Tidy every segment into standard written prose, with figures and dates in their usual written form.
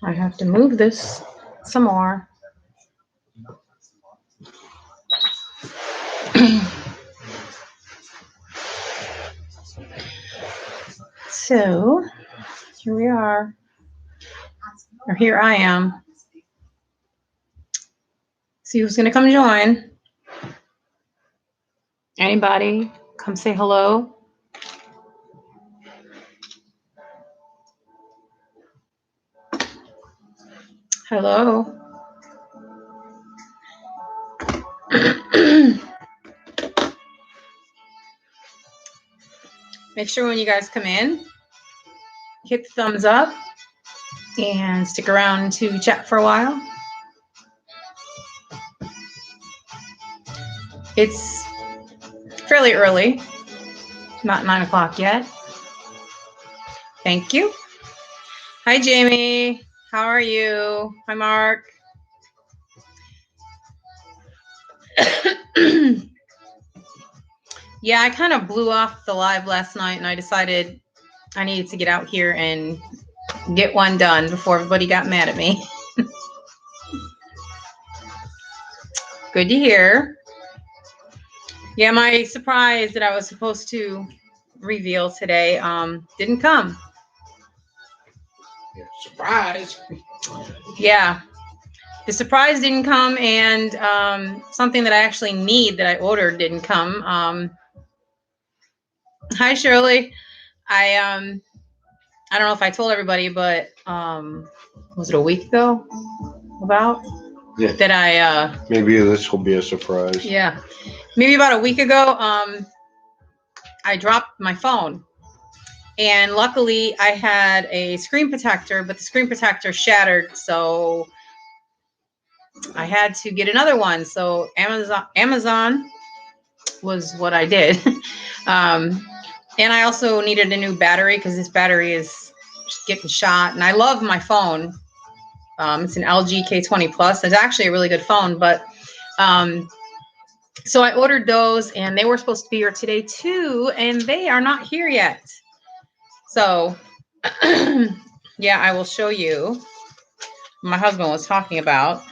I have to move this some more. So here we are, or here I am. See who's gonna come join. Anybody? Come say hello. Hello. Make sure when you guys come in, hit the thumbs up and stick around to chat for a while. It's fairly early, not 9 o'clock yet. Thank you. Hi, Jamie. How are you? Hi, Mark. Yeah, I kind of blew off the live last night, and I decided I needed to get out here and get one done before everybody got mad at me. Good to hear. Yeah, my surprise that I was supposed to reveal today didn't come. Yeah, surprise. Yeah, the surprise didn't come, and something that I actually need that I ordered didn't come. Hi, Shirley. I don't know if I told everybody, but was it a week ago? About Yeah. that I maybe this will be a surprise. Yeah, maybe about a week ago. I dropped my phone, and luckily I had a screen protector, but the screen protector shattered, so I had to get another one. So Amazon was what I did. And I also needed a new battery because this battery is just getting shot. And I love my phone. It's an LG K20 Plus. It's actually a really good phone. But so I ordered those, and they were supposed to be here today too, and they are not here yet. So yeah, I will show you. My husband was talking about.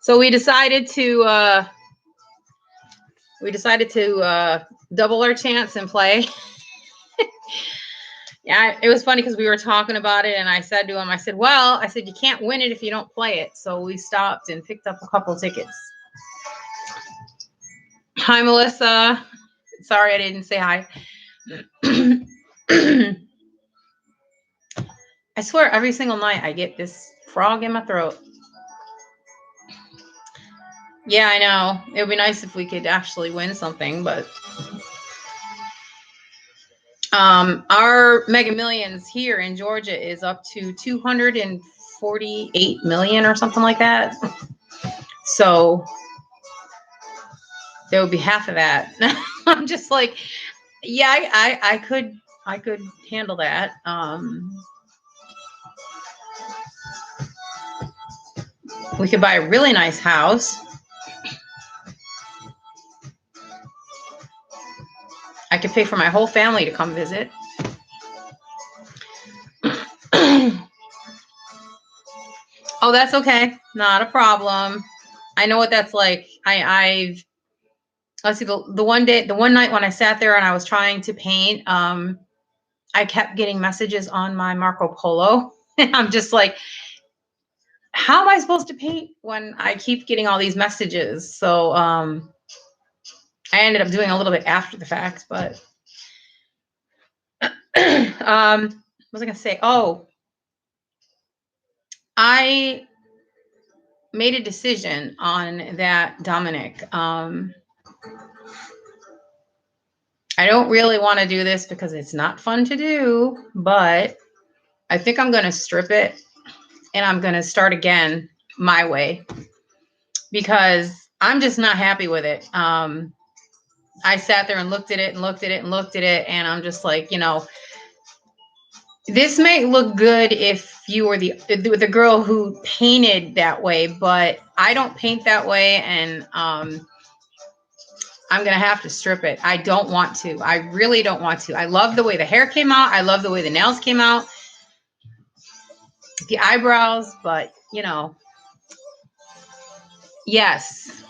So we decided to double our chance and play. Yeah, it was funny because we were talking about it, and I said to him, I said, you can't win it if you don't play it. So we stopped and picked up a couple tickets. Hi, Melissa. Sorry I didn't say hi. I swear every single night I get this frog in my throat. Yeah, I know. It would be nice if we could actually win something, but our Mega Millions here in Georgia is up to 248 million or something like that. So there would be half of that. I'm just like, yeah, I could handle that. We could buy a really nice house. I could pay for my whole family to come visit. Oh, that's okay. Not a problem. I know what that's like. Let's see, the one night when I sat there and I was trying to paint, I kept getting messages on my Marco Polo. And I'm just like, how am I supposed to paint when I keep getting all these messages? So I ended up doing a little bit after the fact, but what was I gonna say? Oh, I made a decision on that, Dominic. I don't really want to do this because it's not fun to do, but I think I'm going to strip it and I'm going to start again my way because I'm just not happy with it. I sat there and looked at it and looked at it and looked at it, and I'm just like, this may look good if you were the girl who painted that way, but I don't paint that way, and I'm going to have to strip it. I don't want to. I really don't want to. I love the way the hair came out. I love the way the nails came out. The eyebrows, but you know, yes,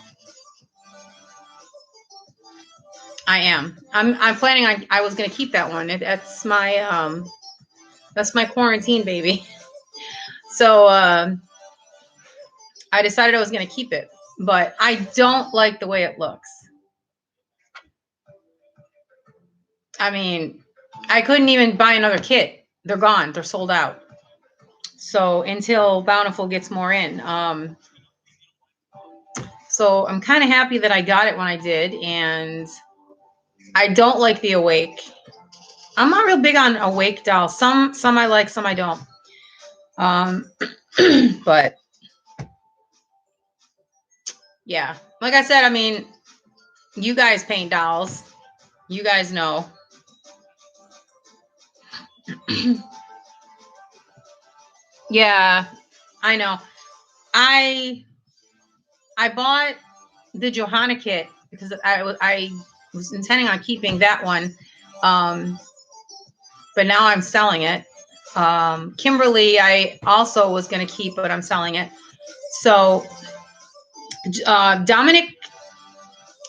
I am. I'm planning on, I was going to keep that one. That's my quarantine baby. So, I decided I was going to keep it, but I don't like the way it looks. I mean, I couldn't even buy another kit. They're gone. They're sold out. So until Bountiful gets more in. So I'm kind of happy that I got it when I did. And I don't like the Awake. I'm not real big on Awake dolls. Some I like, some I don't. But yeah, like I said, I mean, you guys paint dolls. You guys know. Yeah, I know. I bought the Johanna kit because I was intending on keeping that one, but now I'm selling it. Kimberly, I also was going to keep, but I'm selling it. So Dominic,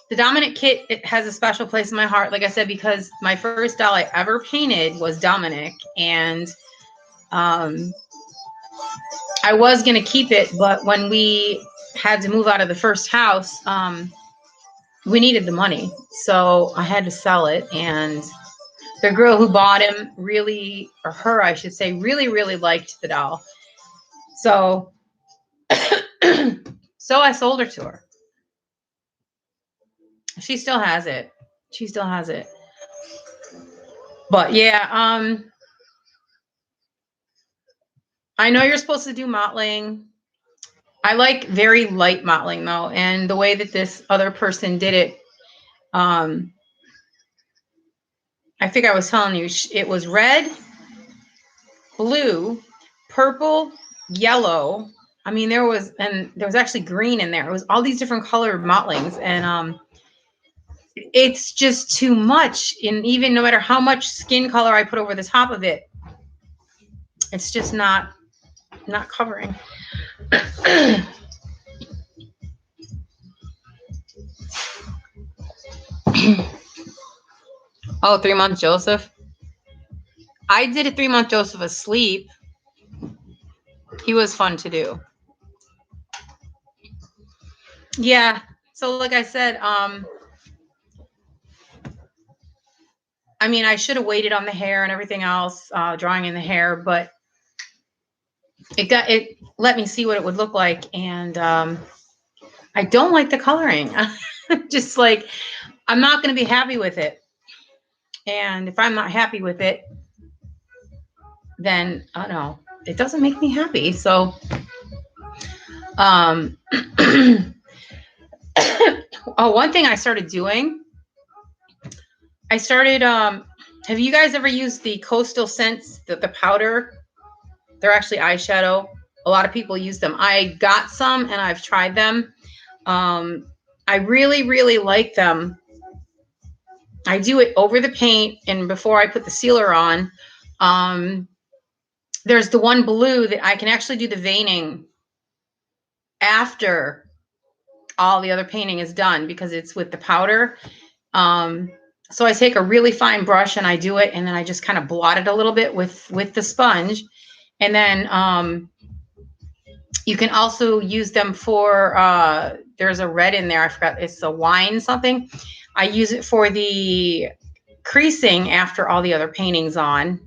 the Dominic kit, it has a special place in my heart, like I said, because my first doll I ever painted was Dominic, and I was going to keep it, but when we had to move out of the first house, we needed the money, so I had to sell it. And the girl who bought him really, or her, I should say, really, really liked the doll. So, so I sold her to her. She still has it. She still has it. But yeah, I know you're supposed to do mottling. I like very light mottling though, and the way that this other person did it, I think I was telling you, it was red, blue, purple, yellow. I mean, there was actually green in there. It was all these different color mottlings, and it's just too much. And even no matter how much skin color I put over the top of it, it's just not covering. Oh, 3-month Joseph. I did a 3-month Joseph asleep. He was fun to do. Yeah. So like I said, I mean, I should have waited on the hair and everything else, drawing in the hair, but it let me see what it would look like. And I don't like the coloring. Just like, I'm not going to be happy with it. And if I'm not happy with it, then I don't know, it doesn't make me happy. So, oh, one thing I started doing, have you guys ever used the Coastal Scents, the powder? They're actually eyeshadow. A lot of people use them. I got some and I've tried them. I really, really like them. I do it over the paint and before I put the sealer on. There's the one blue that I can actually do the veining after all the other painting is done because it's with the powder. So I take a really fine brush and I do it, and then I just kind of blot it a little bit with the sponge. And then you can also use them for, there's a red in there. I forgot. It's a wine something. I use it for the creasing after all the other paintings on.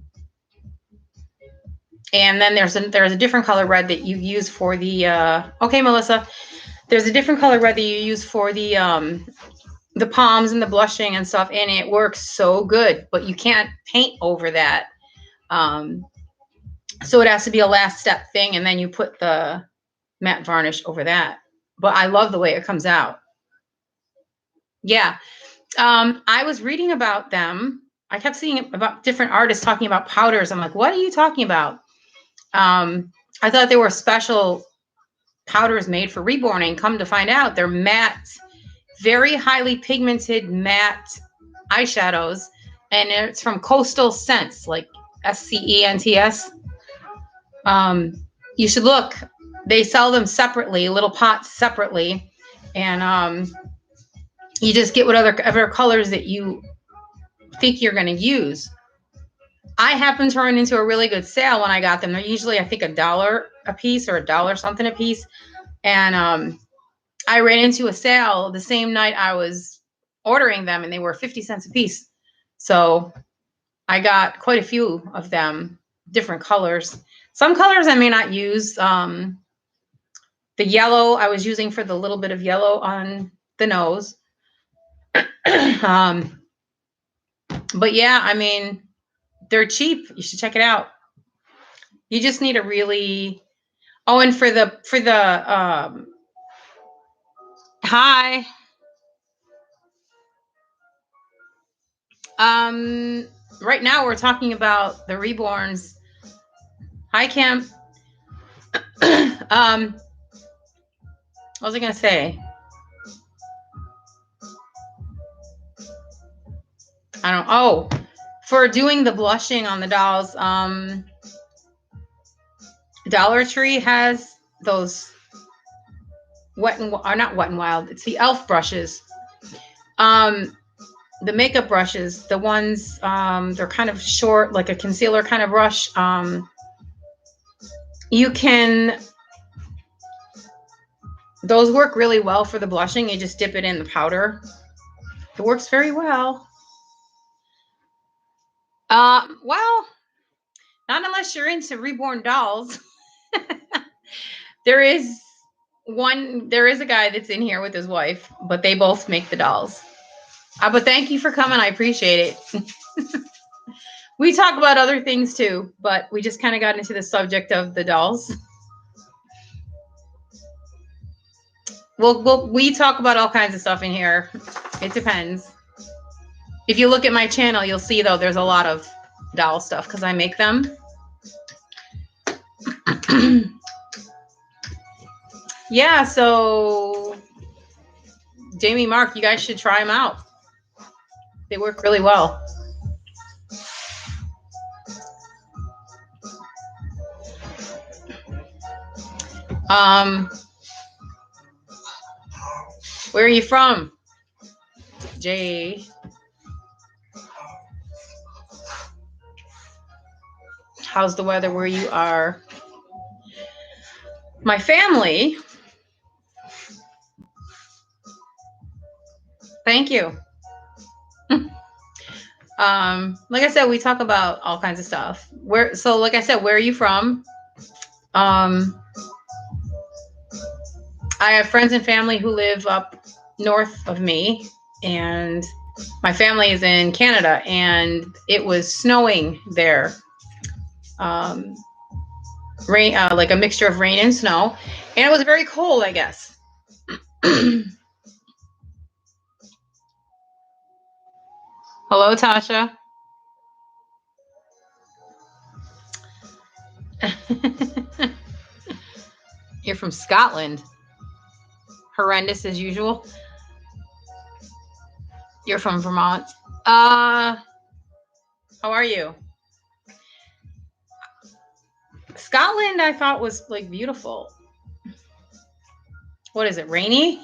And then there's a different color red that you use for the, okay, Melissa, there's a different color red that you use for the palms and the blushing and stuff. And it works so good, but you can't paint over that. So it has to be a last step thing. And then you put the matte varnish over that. But I love the way it comes out. Yeah. I was reading about them. I kept seeing about different artists talking about powders. I'm like, what are you talking about? I thought they were special powders made for reborning. Come to find out, they're matte very highly pigmented matte eyeshadows, and it's from Coastal Scents, like SCENTS. You should look. They sell them separately, little pots separately, and you just get whatever colors that you think you're going to use. I happened to run into a really good sale when I got them. They're usually, I think, $1 a piece or $1 something a piece. And I ran into a sale the same night I was ordering them, and they were 50 cents a piece. So I got quite a few of them, different colors. Some colors I may not use. The yellow I was using for the little bit of yellow on the nose. But yeah, I mean, they're cheap. You should check it out. You just need a really, oh, and for the hi. Right now we're talking about the reborns. Hi, Kim. What was I gonna say? I don't. Oh, for doing the blushing on the dolls, Dollar Tree has those wet and not wet and wild. It's the e.l.f. brushes. The makeup brushes, the ones they're kind of short, like a concealer kind of brush. You can. Those work really well for the blushing. You just dip it in the powder. It works very well. Well, not unless you're into reborn dolls. There is a guy that's in here with his wife, but they both make the dolls. But thank you for coming. I appreciate it. We talk about other things too, but we just kind of got into the subject of the dolls. We talk about all kinds of stuff in here. It depends. If you look at my channel, you'll see, though, there's a lot of doll stuff because I make them. Yeah, so Jamie, Mark, you guys should try them out. They work really well. Where are you from? Jay. How's the weather where you are? My family. Thank you. Like I said, we talk about all kinds of stuff. Like I said, where are you from? I have friends and family who live up north of me, and my family is in Canada, and it was snowing there. Rain, like a mixture of rain and snow, and it was very cold, I guess. Hello, Tasha. You're from Scotland. Horrendous as usual. You're from Vermont. How are you? Scotland, I thought, was like beautiful. What is it? Rainy?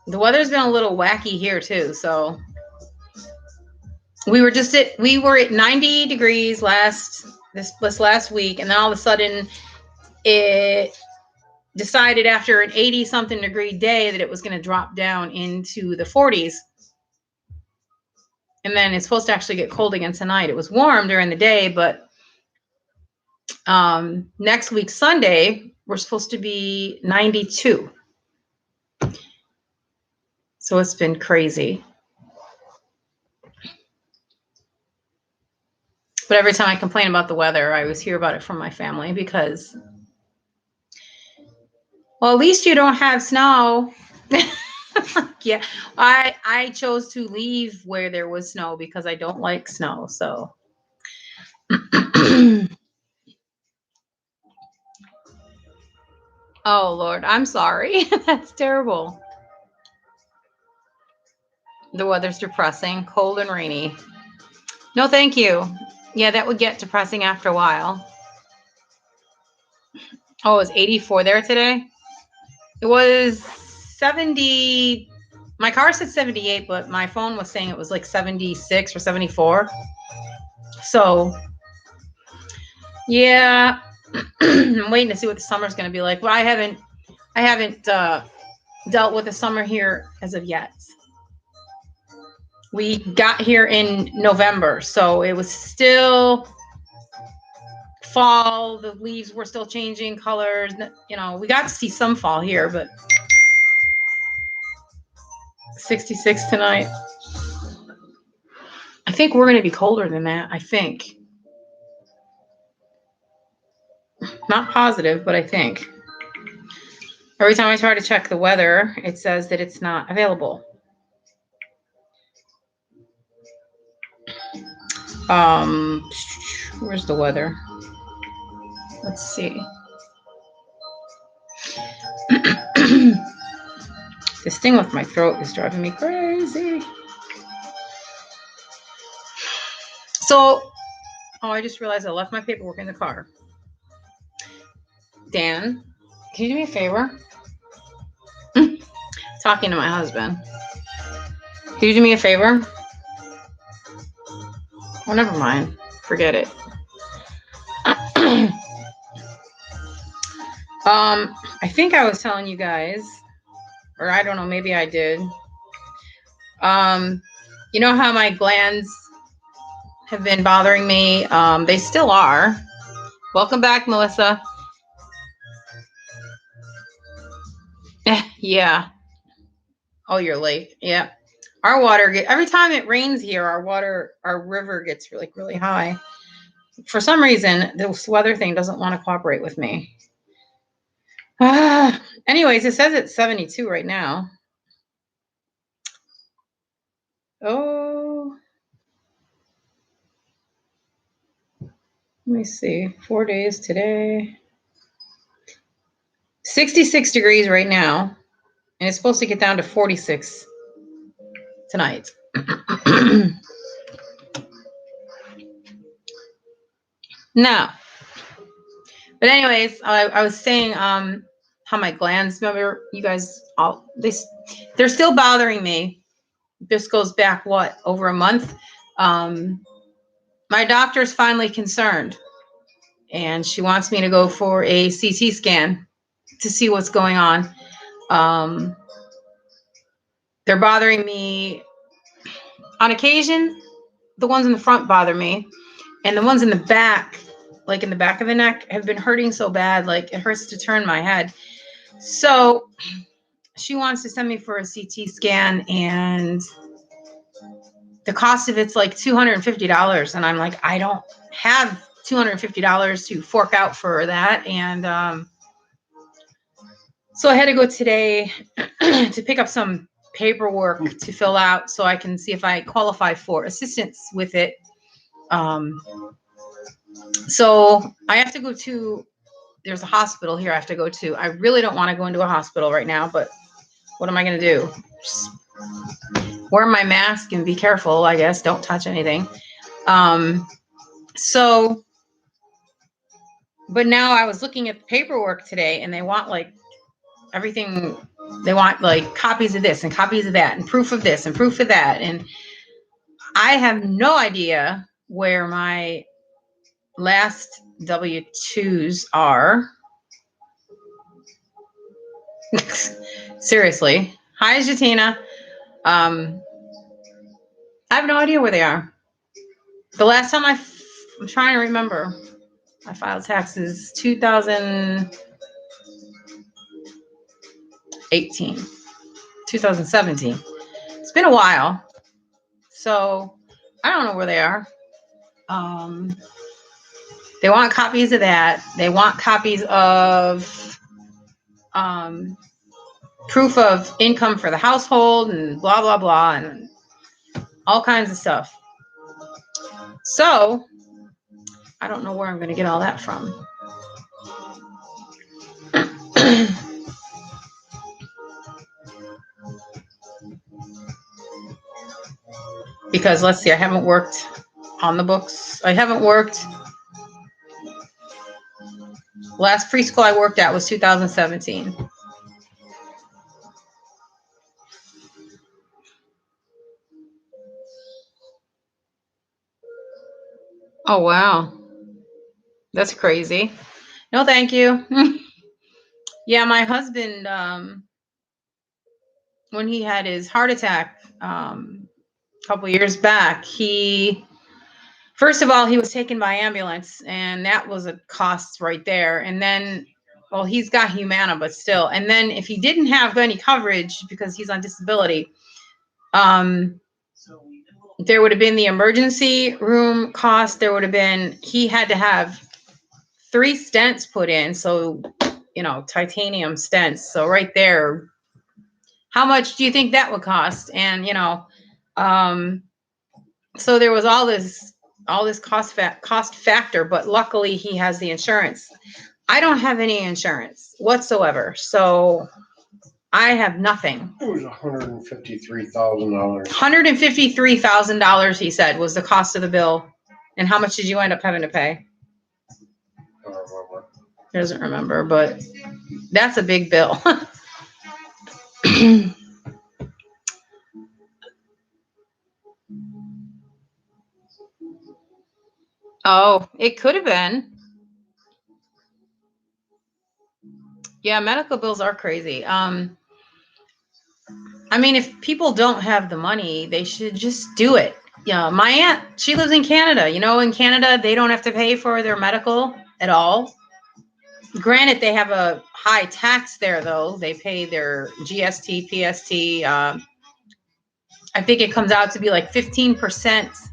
The weather's been a little wacky here too, so we were at 90 degrees this last week, and then all of a sudden it decided after an 80 something degree day that it was going to drop down into the 40s. And then it's supposed to actually get cold again tonight. It was warm during the day, but next week, Sunday, we're supposed to be 92. So it's been crazy. But every time I complain about the weather, I always hear about it from my family because, well, at least you don't have snow. Yeah, I chose to leave where there was snow because I don't like snow. So Oh, Lord, I'm sorry. That's terrible. The weather's depressing, cold and rainy. No, thank you. Yeah, that would get depressing after a while. Oh, it was 84 there today? It was 70. My car said 78, but my phone was saying it was like 76 or 74. So, yeah, I'm waiting to see what the summer's going to be like. Well, I haven't dealt with the summer here as of yet. We got here in November, so it was still fall. The leaves were still changing colors. You know, we got to see some fall here, but 66 tonight. I think we're going to be colder than that. I think. Not positive, but I think. Every time I try to check the weather, it says that it's not available. Where's the weather? Let's see. This thing with my throat is driving me crazy. So, I just realized I left my paperwork in the car. Dan, can you do me a favor? Talking to my husband. Can you do me a favor? Oh, never mind. Forget it. I think I was telling you guys, or I don't know, maybe I did. You know how my glands have been bothering me? They still are. Welcome back, Melissa. Yeah. Oh, you're late. Yeah. Our water every time it rains here, our river gets really high. For some reason, this weather thing doesn't want to cooperate with me. Anyways, it says it's 72 right now. Oh, let me see. 4 days today. 66 degrees right now, and it's supposed to get down to 46 tonight. No. But anyways, I was saying how my glands, remember you guys, they're still bothering me. This goes back, over a month? My doctor's finally concerned, and she wants me to go for a CT scan to see what's going on. They're bothering me. On occasion, the ones in the front bother me, and the ones in the back, like in the back of the neck, have been hurting so bad, like it hurts to turn my head. So she wants to send me for a CT scan, and the cost of it's like $250. And I'm like, I don't have $250 to fork out for that. And so I had to go today to pick up some paperwork to fill out so I can see if I qualify for assistance with it. So I have to go to, there's a hospital here I have to go to. I really don't want to go into a hospital right now, but what am I going to do? Just wear my mask and be careful, I guess. Don't touch anything. But now I was looking at the paperwork today, and they want like everything. They want like copies of this and copies of that and proof of this and proof of that. And I have no idea where my last W-2s are. Seriously. Hi, Jatina. I have no idea where they are. The last time I'm trying to remember. I filed taxes 2018, 2017. It's been a while. So I don't know where they are. They want copies of that. They want copies of proof of income for the household and blah, blah, blah, and all kinds of stuff. So I don't know where I'm going to get all that from. Because let's see, I haven't worked on the books. I haven't worked. Last preschool I worked at was 2017. Oh, wow. That's crazy. No, thank you. Yeah, my husband, when he had his heart attack a couple years back, first of all, he was taken by ambulance, and that was a cost right there. And then, well, he's got Humana, but still. And then if he didn't have any coverage because he's on disability, there would have been the emergency room cost. There would have been, he had to have 3 stents put in. So, titanium stents. So right there, how much do you think that would cost? And, so there was all this cost factor, but luckily he has the insurance. I don't have any insurance whatsoever. So I have nothing. It was $153,000. $153,000, he said, was the cost of the bill. And how much did you end up having to pay? I don't remember. He doesn't remember, but that's a big bill. Oh, it could have been. Yeah, medical bills are crazy. I mean, if people don't have the money, they should just do it. Yeah, my aunt, she lives in Canada. In Canada, they don't have to pay for their medical at all. Granted, they have a high tax there, though. They pay their GST, PST. I think it comes out to be like 15%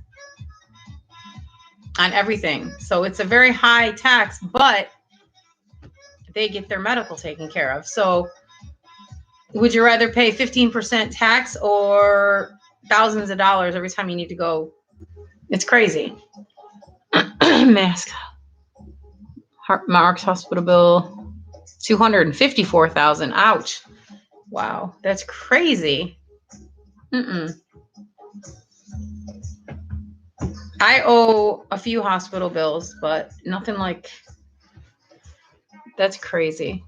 on everything. So it's a very high tax, but they get their medical taken care of. So would you rather pay 15% tax or thousands of dollars every time you need to go? It's crazy. Mask. Mark's hospital bill, $254,000. Ouch. Wow, that's crazy. I owe a few hospital bills, but nothing like. That's crazy.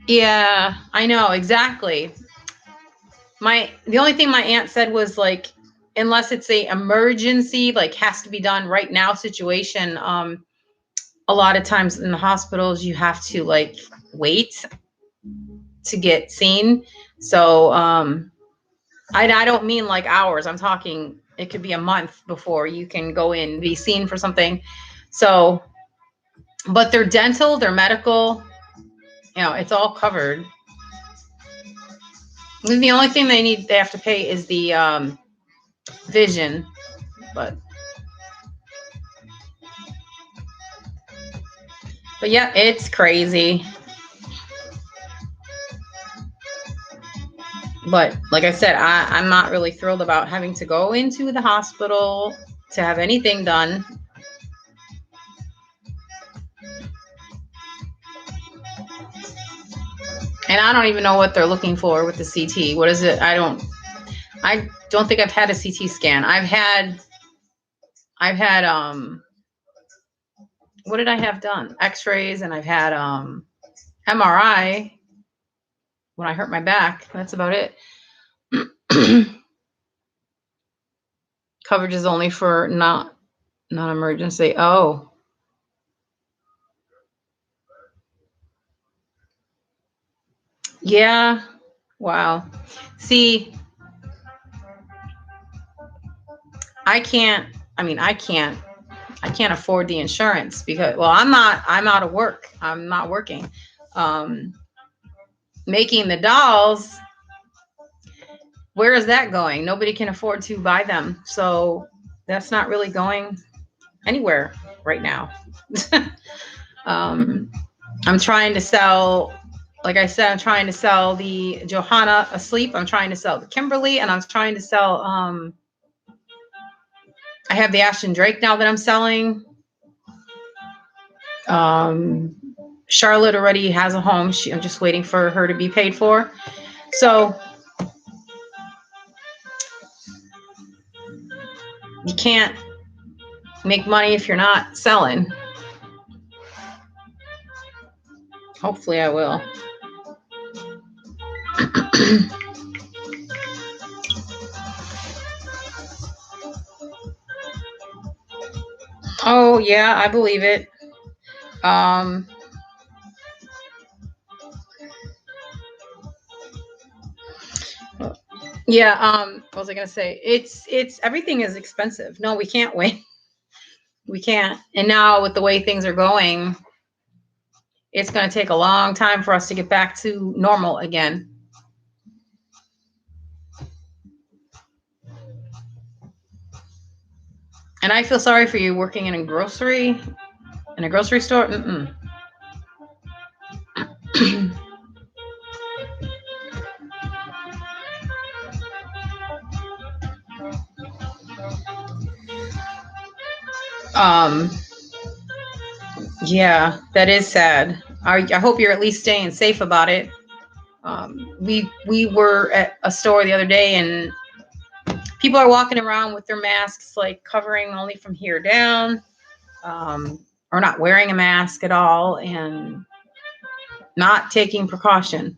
Yeah, I know, exactly. The only thing my aunt said was like, unless it's a emergency, like has to be done right now situation, a lot of times in the hospitals you have to like wait to get seen. So I don't mean like hours. I'm talking it could be a month before you can go in, be seen for something. So, but their dental, their medical, it's all covered. The only thing they have to pay is the vision, but yeah, it's crazy. But like I said, I'm not really thrilled about having to go into the hospital to have anything done. And I don't even know what they're looking for with the CT. What is it? I don't think I've had a CT scan. I've had what did I have done? X-rays, and I've had MRI when I hurt my back. That's about it. Coverage is only for non-emergency. Oh. Yeah. Wow. See, I can't afford the insurance because, well, I'm out of work. I'm not working. Making the dolls, where is that going? Nobody can afford to buy them. So that's not really going anywhere right now. I'm trying to sell, like I said, I'm trying to sell the Johanna Asleep. I'm trying to sell the Kimberly, and I'm trying to sell I have the Ashton Drake now that I'm selling. Charlotte already has a home. I'm just waiting for her to be paid for. So you can't make money if you're not selling. Hopefully I will. Oh yeah, I believe it. Yeah, what was I gonna say? It's everything is expensive. No, we can't wait. We can't. And now with the way things are going, it's gonna take a long time for us to get back to normal again. And I feel sorry for you working in a grocery store. Yeah, that is sad. I hope you're at least staying safe about it. We were at a store the other day, and people are walking around with their masks like covering only from here down, or not wearing a mask at all, and not taking precaution.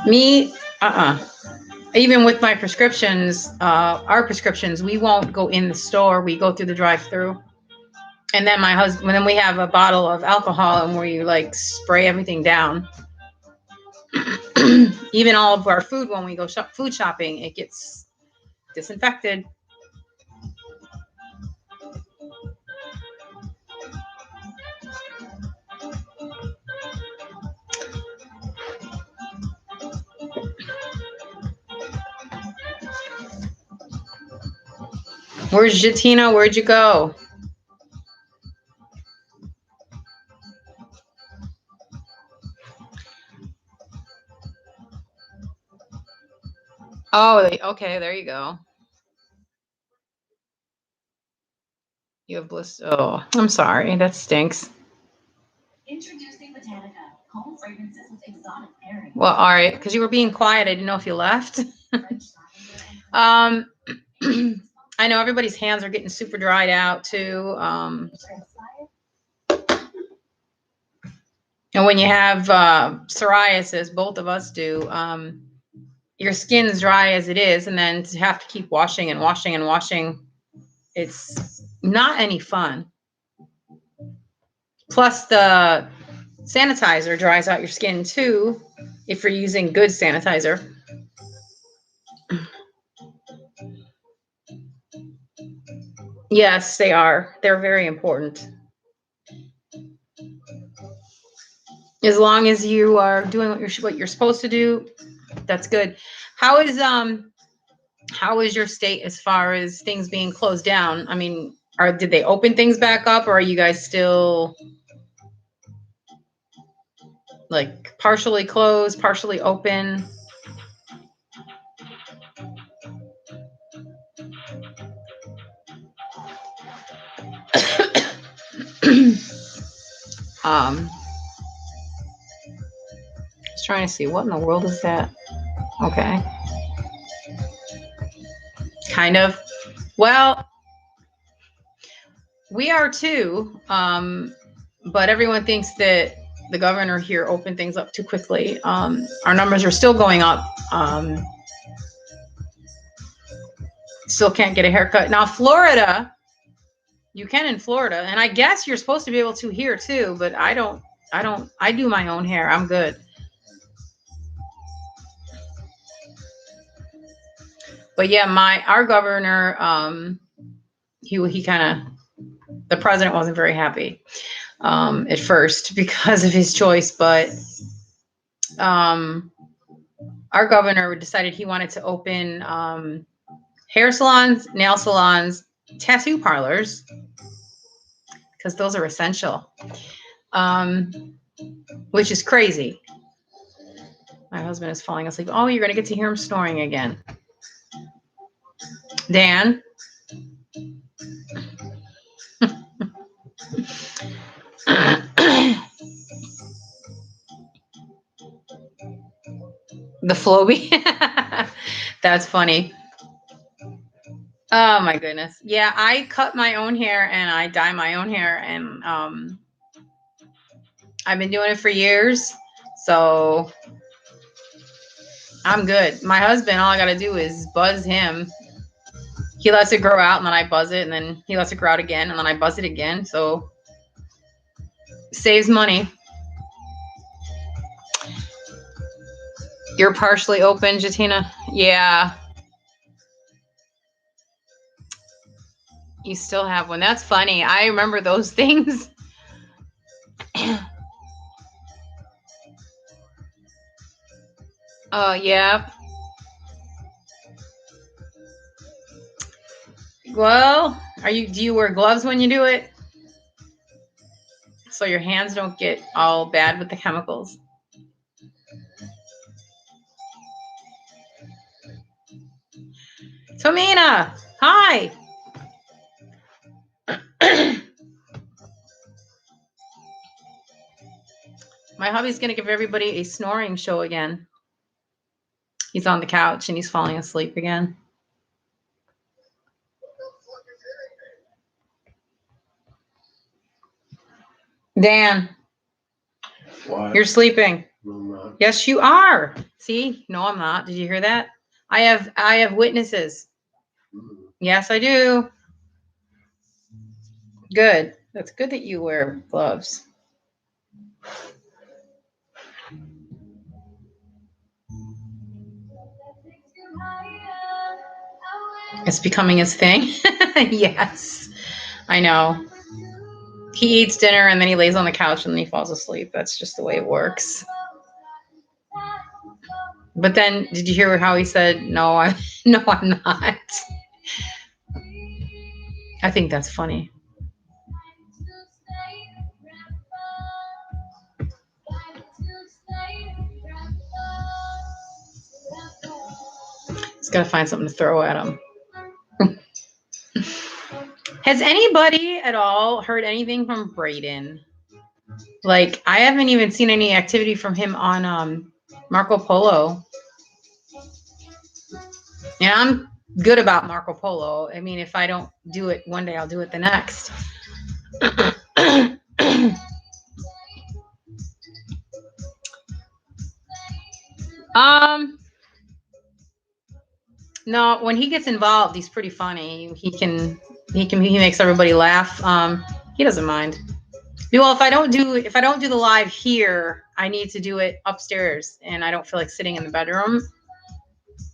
Me, even with my prescriptions, our prescriptions, we won't go in the store. We go through the drive-through. And then my husband, then we have a bottle of alcohol, and where you like spray everything down. Even all of our food, when we go food shopping, it gets disinfected. Where's Jatina? Where'd you go? Oh, okay. There you go. You have bliss. Oh, I'm sorry. That stinks. Introducing Botanica, home fragrances with exotic pairings. Well, all right, because you were being quiet. I didn't know if you left. I know everybody's hands are getting super dried out too. And when you have psoriasis, both of us do, your skin's dry as it is, and then to have to keep washing and washing and washing, it's not any fun. Plus, the sanitizer dries out your skin too, if you're using good sanitizer. Yes, they are. They're very important. As long as you are doing what you're supposed to do, that's good. How is your state as far as things being closed down? I mean, did they open things back up, or are you guys still like partially closed, partially open? Just trying to see what in the world is that. Okay. Kind of. Well, we are too. But everyone thinks that the governor here opened things up too quickly. Our numbers are still going up. Still can't get a haircut. Now, Florida, you can in Florida, and I guess you're supposed to be able to here too, but I don't. I do my own hair. I'm good. But yeah, our governor, he kind of, the president wasn't very happy at first because of his choice, but our governor decided he wanted to open hair salons, nail salons, tattoo parlors, because those are essential. which is crazy. My husband is falling asleep. Oh, you're going to get to hear him snoring again. Dan? The Floby? That's funny. Oh my goodness. Yeah, I cut my own hair and I dye my own hair, and I've been doing it for years. So I'm good. My husband, all I got to do is buzz him. He lets it grow out and then I buzz it, and then he lets it grow out again and then I buzz it again. So saves money. You're partially open, Jatina? Yeah. You still have one. That's funny. I remember those things. Oh, yeah. Well, do you wear gloves when you do it? So your hands don't get all bad with the chemicals. Tomina, hi. My hubby's going to give everybody a snoring show again. He's on the couch and he's falling asleep again. Dan, What? you're sleeping. No, I'm not. Yes, you are. See? No, I'm not. Did you hear that? I have witnesses. Yes, I do. Good. That's good that you wear gloves. It's becoming his thing. Yes, I know. He eats dinner and then he lays on the couch and then he falls asleep. That's just the way it works. But then, did you hear how he said, "No, I'm not." I think that's funny. He's got to find something to throw at him. Has anybody at all heard anything from Braden? Like, I haven't even seen any activity from him on Marco Polo. And I'm good about Marco Polo. I mean, if I don't do it one day, I'll do it the next. No, when he gets involved, he's pretty funny. He makes everybody laugh. He doesn't mind. Well, if I don't do the live here, I need to do it upstairs, and I don't feel like sitting in the bedroom.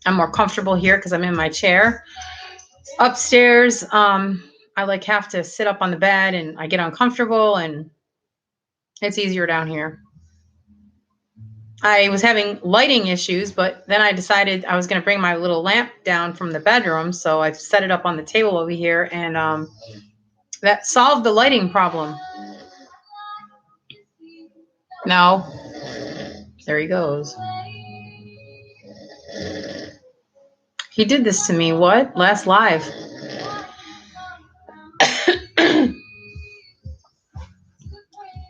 I'm more comfortable here because I'm in my chair. Upstairs, I have to sit up on the bed, and I get uncomfortable, and it's easier down here. I was having lighting issues, but then I decided I was going to bring my little lamp down from the bedroom, so I set it up on the table over here, and that solved the lighting problem. No. There he goes. He did this to me. What? Last live.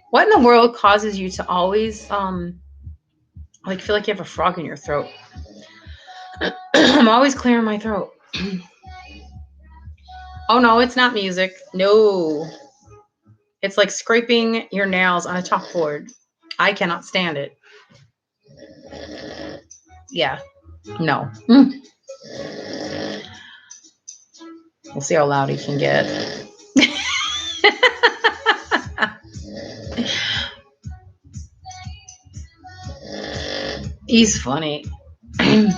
What in the world causes you to always feel like you have a frog in your throat? I'm always clearing my throat. Oh no, it's not music. No. It's like scraping your nails on a chalkboard. I cannot stand it. Yeah. No. We'll see how loud he can get. He's funny. I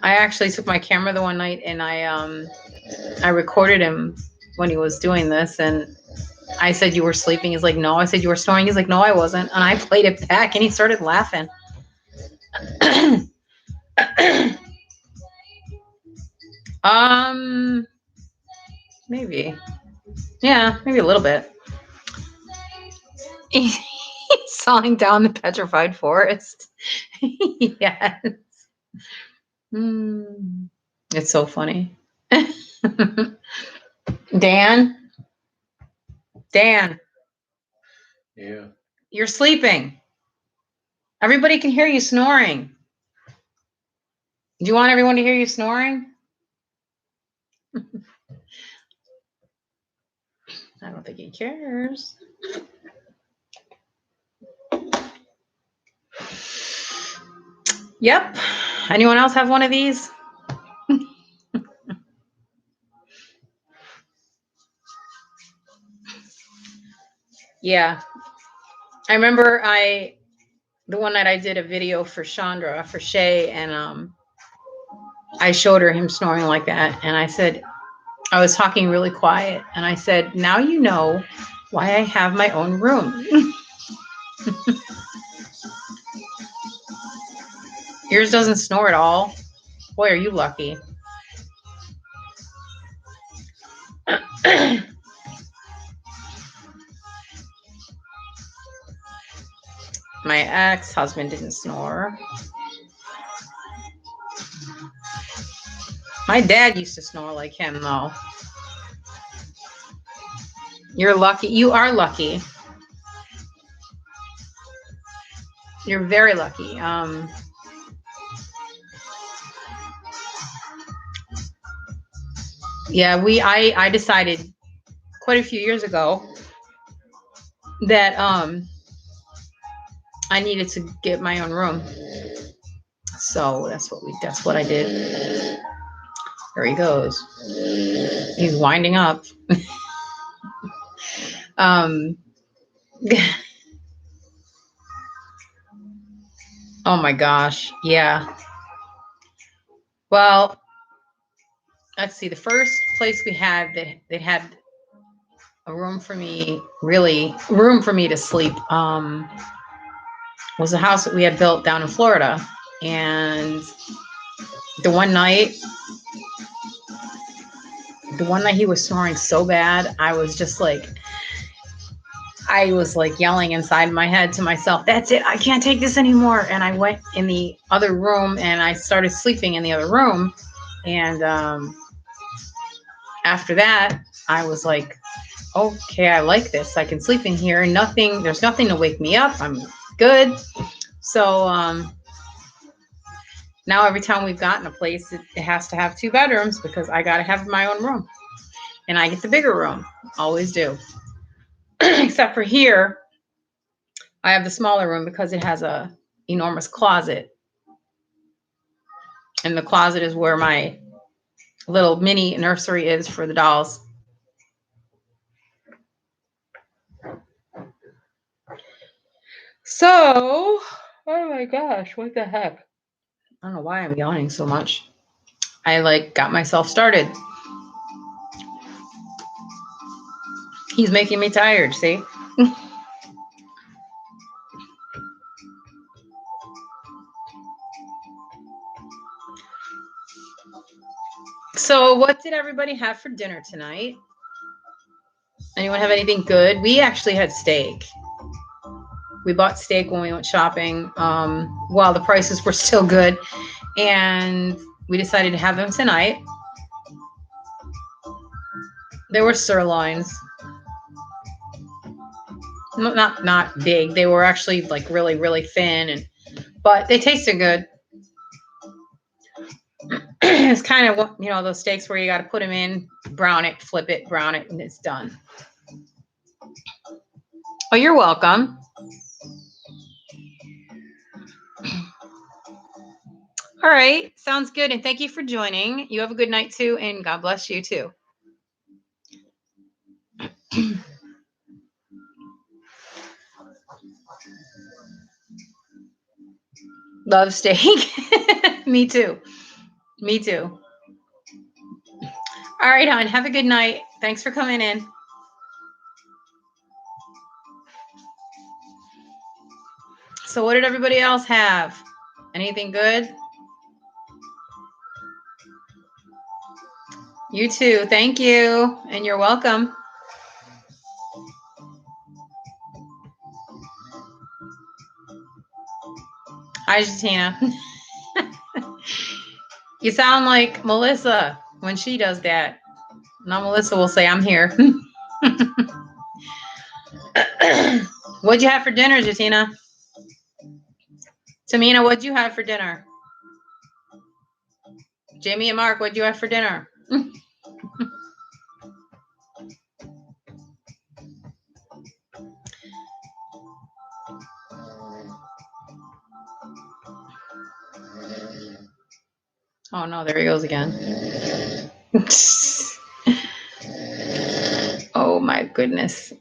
actually took my camera the one night and I recorded him when he was doing this, and I said, "You were sleeping?" He's like, "No." I said, "You were snoring?" He's like, "No, I wasn't." And I played it back and he started laughing. Maybe. Yeah, maybe a little bit. Sawing down the petrified forest. Yes. It's so funny. Dan? Dan, Yeah. you're sleeping. Everybody can hear you snoring. Do you want everyone to hear you snoring? I don't think he cares. Yep. Anyone else have one of these? Yeah. I remember the one night I did a video for Chandra, for Shay, and I showed her him snoring like that. And I said, I was talking really quiet. And I said, now you know why I have my own room. Yours doesn't snore at all. Boy, are you lucky. My ex-husband didn't snore. My dad used to snore like him, though. You're lucky. You are lucky. You're very lucky. Yeah, I decided quite a few years ago that I needed to get my own room. So that's what I did. There he goes. He's winding up. Oh my gosh. Yeah. Well, let's see. The first place we had that they had a room for me, really room for me to sleep, was a house that we had built down in Florida. And the one night he was snoring so bad, I was like yelling inside my head to myself, that's it, I can't take this anymore. And I went in the other room and I started sleeping in the other room. And after that, I was like, okay, I like this. I can sleep in here. There's nothing to wake me up. I'm good. So now every time we've gotten a place, it has to have 2 bedrooms because I got to have my own room. And I get the bigger room. Always do. Except for here, I have the smaller room because it has a enormous closet. And the closet is where my little mini nursery is for the dolls. So, oh my gosh, what the heck? I don't know why I'm yawning so much. I got myself started. He's making me tired, see? So what did everybody have for dinner tonight? Anyone have anything good? We actually had steak. We bought steak when we went shopping while the prices were still good. And we decided to have them tonight. They were sirloins. Not big. They were actually like really, really thin, but they tasted good. It's kind of, those steaks where you got to put them in, brown it, flip it, brown it, and it's done. Oh, you're welcome. All right. Sounds good. And thank you for joining. You have a good night too. And God bless you too. Love steak. Me too. Me too. All right, hon. Have a good night. Thanks for coming in. So what did everybody else have? Anything good? You too. Thank you. And you're welcome. Hi, Tina. You sound like Melissa when she does that. Now Melissa will say, I'm here. What'd you have for dinner, Jatina? Tamina, what'd you have for dinner? Jamie and Mark, what'd you have for dinner? Oh no, there he goes again. Oh my goodness.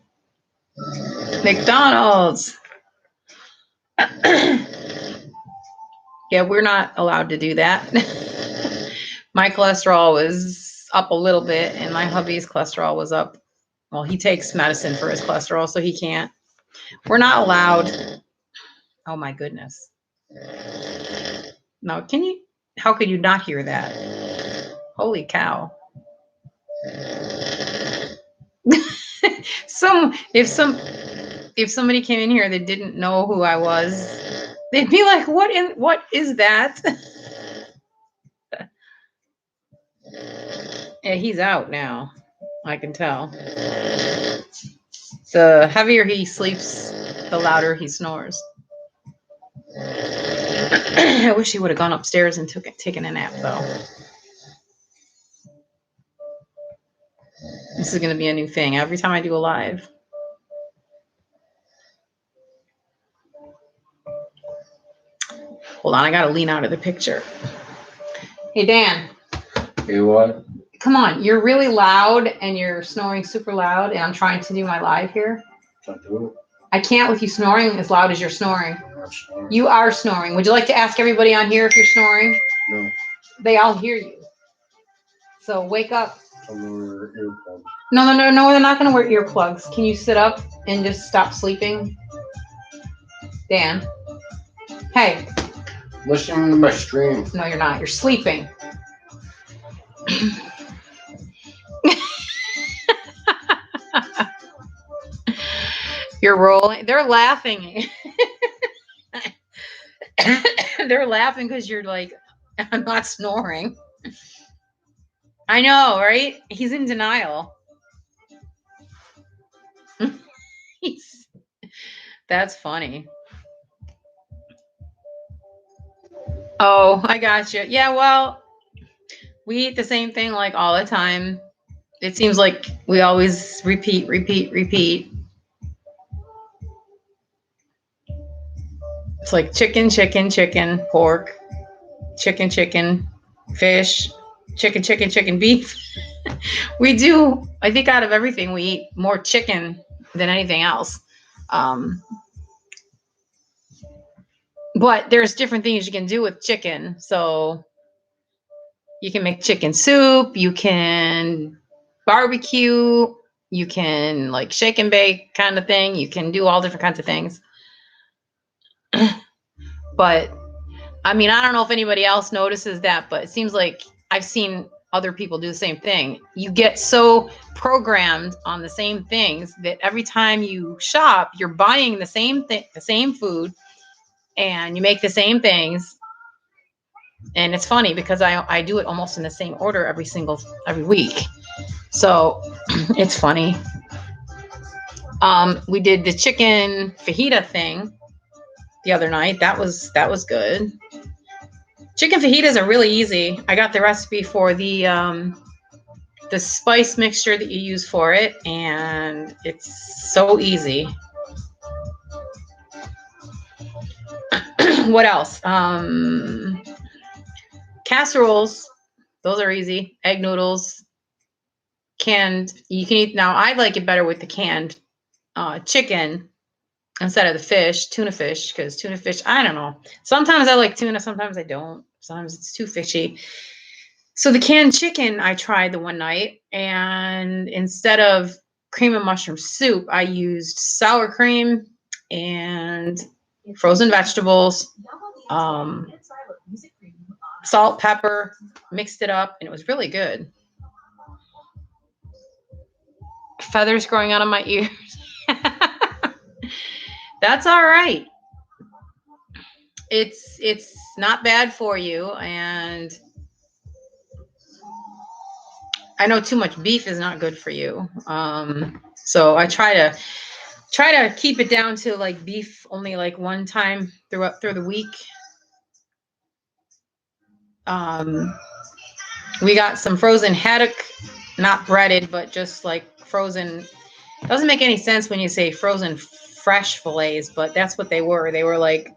McDonald's. Yeah, we're not allowed to do that. My cholesterol was up a little bit, and my hubby's cholesterol was up. Well, he takes medicine for his cholesterol, so he can't. We're not allowed. Oh my goodness. No, can you? How could you not hear that? Holy cow. If somebody came in here that didn't know who I was, they'd be like, what is that? Yeah, he's out now. I can tell. The heavier he sleeps, the louder he snores. I wish he would have gone upstairs and taken a nap, though. This is going to be a new thing every time I do a live. Hold on, I got to lean out of the picture. Hey, Dan. Hey, what? Come on, you're really loud and you're snoring super loud, and I'm trying to do my live here. Can't do it. I can't with you snoring as loud as you're snoring. I'm not snoring. You are snoring. Would you like to ask everybody on here if you're snoring? No. They all hear you. So wake up. I'm gonna wear earplugs. No, they're not going to wear earplugs. Can you sit up and just stop sleeping? Dan. Hey. Listen to my stream. No, you're not. You're sleeping. You're rolling. They're laughing. They're laughing because you're like, I'm not snoring. I know, right? He's in denial. That's funny. Oh, I got you. Yeah, well, we eat the same thing like all the time. It seems like we always repeat. It's like chicken, pork, chicken, fish, chicken, beef. We do, I think out of everything, we eat more chicken than anything else. But there's different things you can do with chicken. So you can make chicken soup, you can barbecue, you can like shake and bake kind of thing. You can do all different kinds of things. But I mean, I don't know if anybody else notices that, but it seems like I've seen other people do the same thing. You get so programmed on the same things that every time you shop, you're buying the same thing, the same food, and you make the same things. And it's funny because I do it almost in the same order every week. So it's funny. We did the chicken fajita thing the other night. That was good. Chicken fajitas are really easy. I got the recipe for the spice mixture that you use for it, and it's so easy. What else? Casseroles, those are easy. Egg noodles, canned. You can eat now. I like it better with the canned chicken instead of the fish, tuna fish, because tuna fish, I don't know. Sometimes I like tuna, sometimes I don't. Sometimes it's too fishy. So the canned chicken I tried the one night, and instead of cream and mushroom soup, I used sour cream and frozen vegetables, salt, pepper, mixed it up, and it was really good. Feathers growing out of my ears. That's all right. It's not bad for you, and I know too much beef is not good for you. So I try to keep it down to like beef only like one time through the week. Um, we got some frozen haddock, not breaded, but just like frozen. Doesn't make any sense when you say frozen fresh fillets, but that's what they were. They were like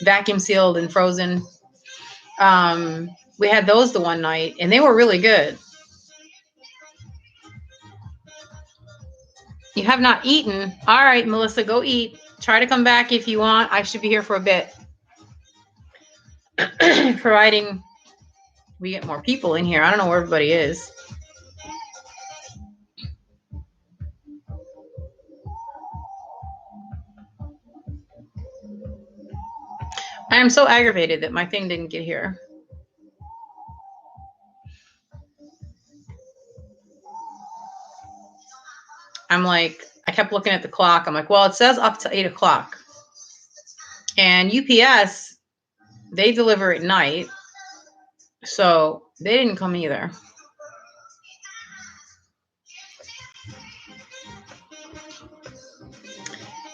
vacuum sealed and frozen. We had those the one night, and they were really good. You have not eaten. All right, Melissa, go eat. Try to come back if you want. I should be here for a bit. Providing we get more people in here. I don't know where everybody is. I am so aggravated that my thing didn't get here. I'm like, I kept looking at the clock. I'm like, well, it says up to 8 o'clock. And UPS, they deliver at night. So they didn't come either.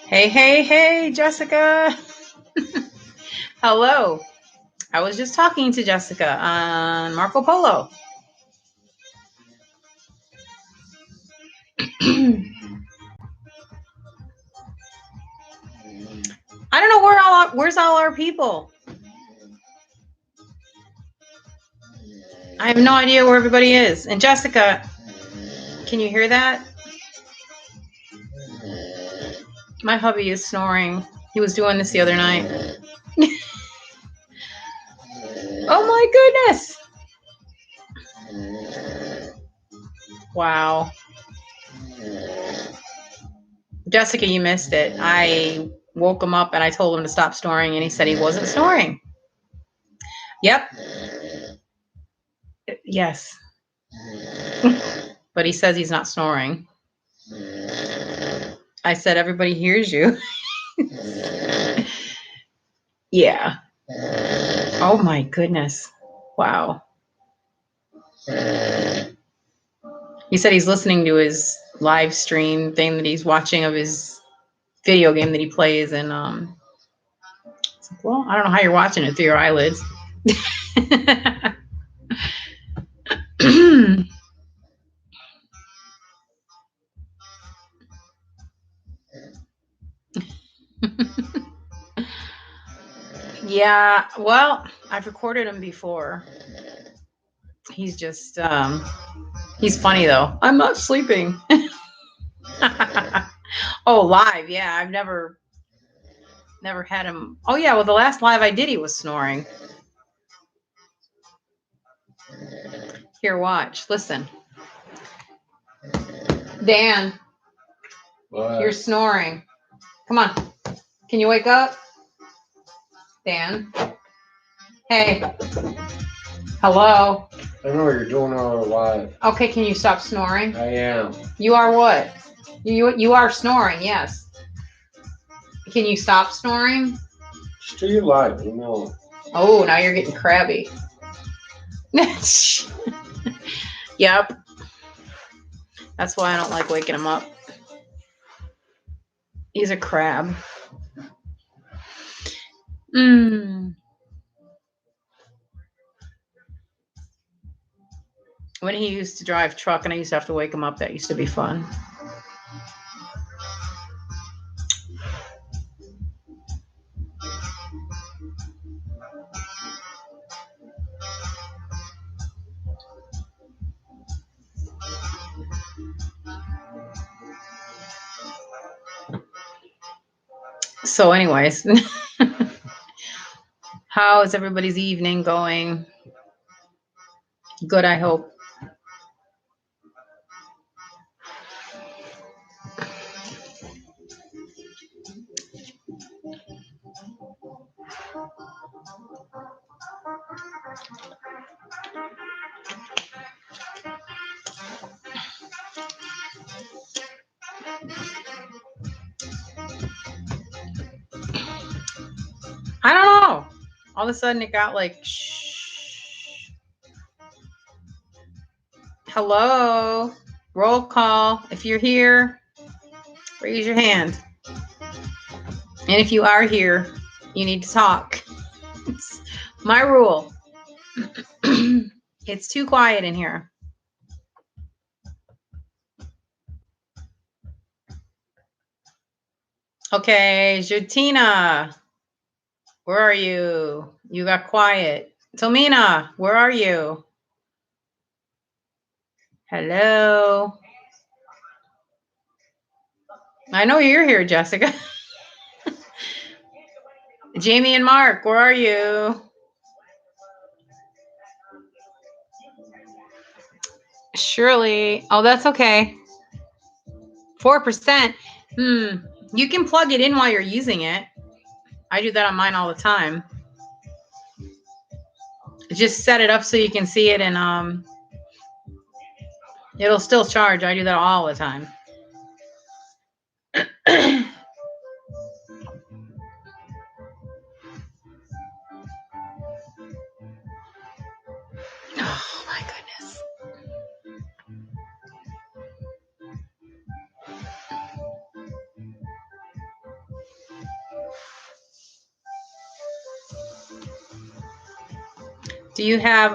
Hey, hey, hey, Jessica. Hello. I was just talking to Jessica on Marco Polo. I don't know where's all our people. I have no idea where everybody is. And Jessica, can you hear that? My hubby is snoring. He was doing this the other night. Oh my goodness. Wow. Jessica, you missed it. I woke him up and I told him to stop snoring, and he said he wasn't snoring. Yep. Yes. But he says he's not snoring. I said, everybody hears you. Yeah. Oh my goodness. Wow. He said he's listening to his live stream thing that he's watching of his video game that he plays, and it's like, well, I don't know how you're watching it through your eyelids. Yeah, well, I've recorded him before. He's just he's funny though. I'm not sleeping. Oh, live. Yeah, I've never had him. Oh yeah, well the last live I did he was snoring. Here, watch. Listen. Dan, What? you're snoring. Come on. Can you wake up? Dan. Hey. Hello. I know you're doing all live. Okay, can you stop snoring? I am. You are what? You are snoring, yes. Can you stop snoring? Still live, you know. Oh, now you're getting crabby. Yep. That's why I don't like waking him up. He's a crab. When he used to drive truck and I used to have to wake him up, that used to be fun. So anyways, how is everybody's evening going? Good, I hope. I don't know. All of a sudden it got like, shh. Hello. Roll call. If you're here, raise your hand. And if you are here, you need to talk. It's my rule. It's too quiet in here. Okay, Jutina, where are you? You got quiet. Tomina, where are you? Hello. I know you're here, Jessica. Jamie and Mark, where are you? Shirley. Oh, that's okay. 4%. You can plug it in while you're using it. I do that on mine all the time. Just set it up so you can see it, and it'll still charge. I do that all the time. Oh my goodness. Do you have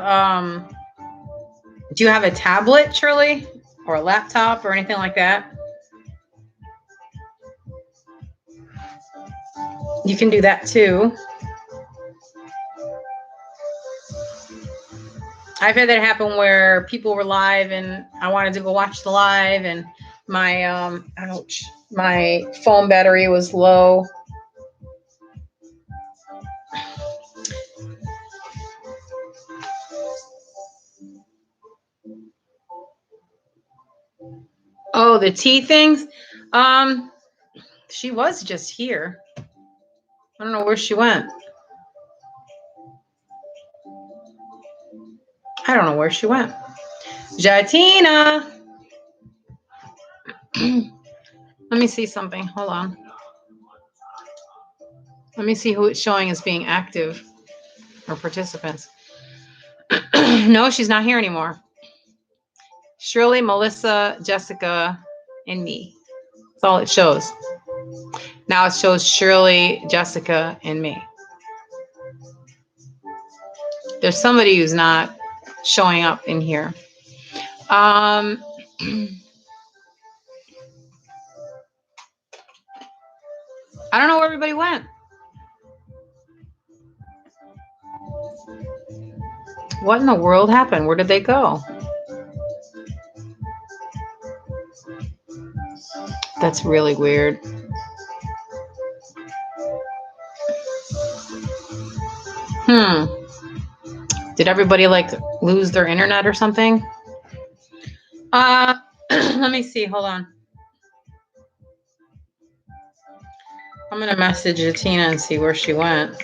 a tablet, Shirley, or a laptop or anything like that? You can do that too. I've had that happen where people were live and I wanted to go watch the live, and my my phone battery was low. Oh, the tea things. She was just here. I don't know where she went. I don't know where she went. Jatina. Let me see something. Hold on. Let me see who it's showing as being active or participants. No, she's not here anymore. Shirley, Melissa, Jessica, and me. That's all it shows. Now it shows Shirley, Jessica, and me. There's somebody who's not showing up in here. I don't know where everybody went. What in the world happened? Where did they go? That's really weird. Did everybody like lose their internet or something? Let me see. Hold on. I'm going to message Tina and see where she went.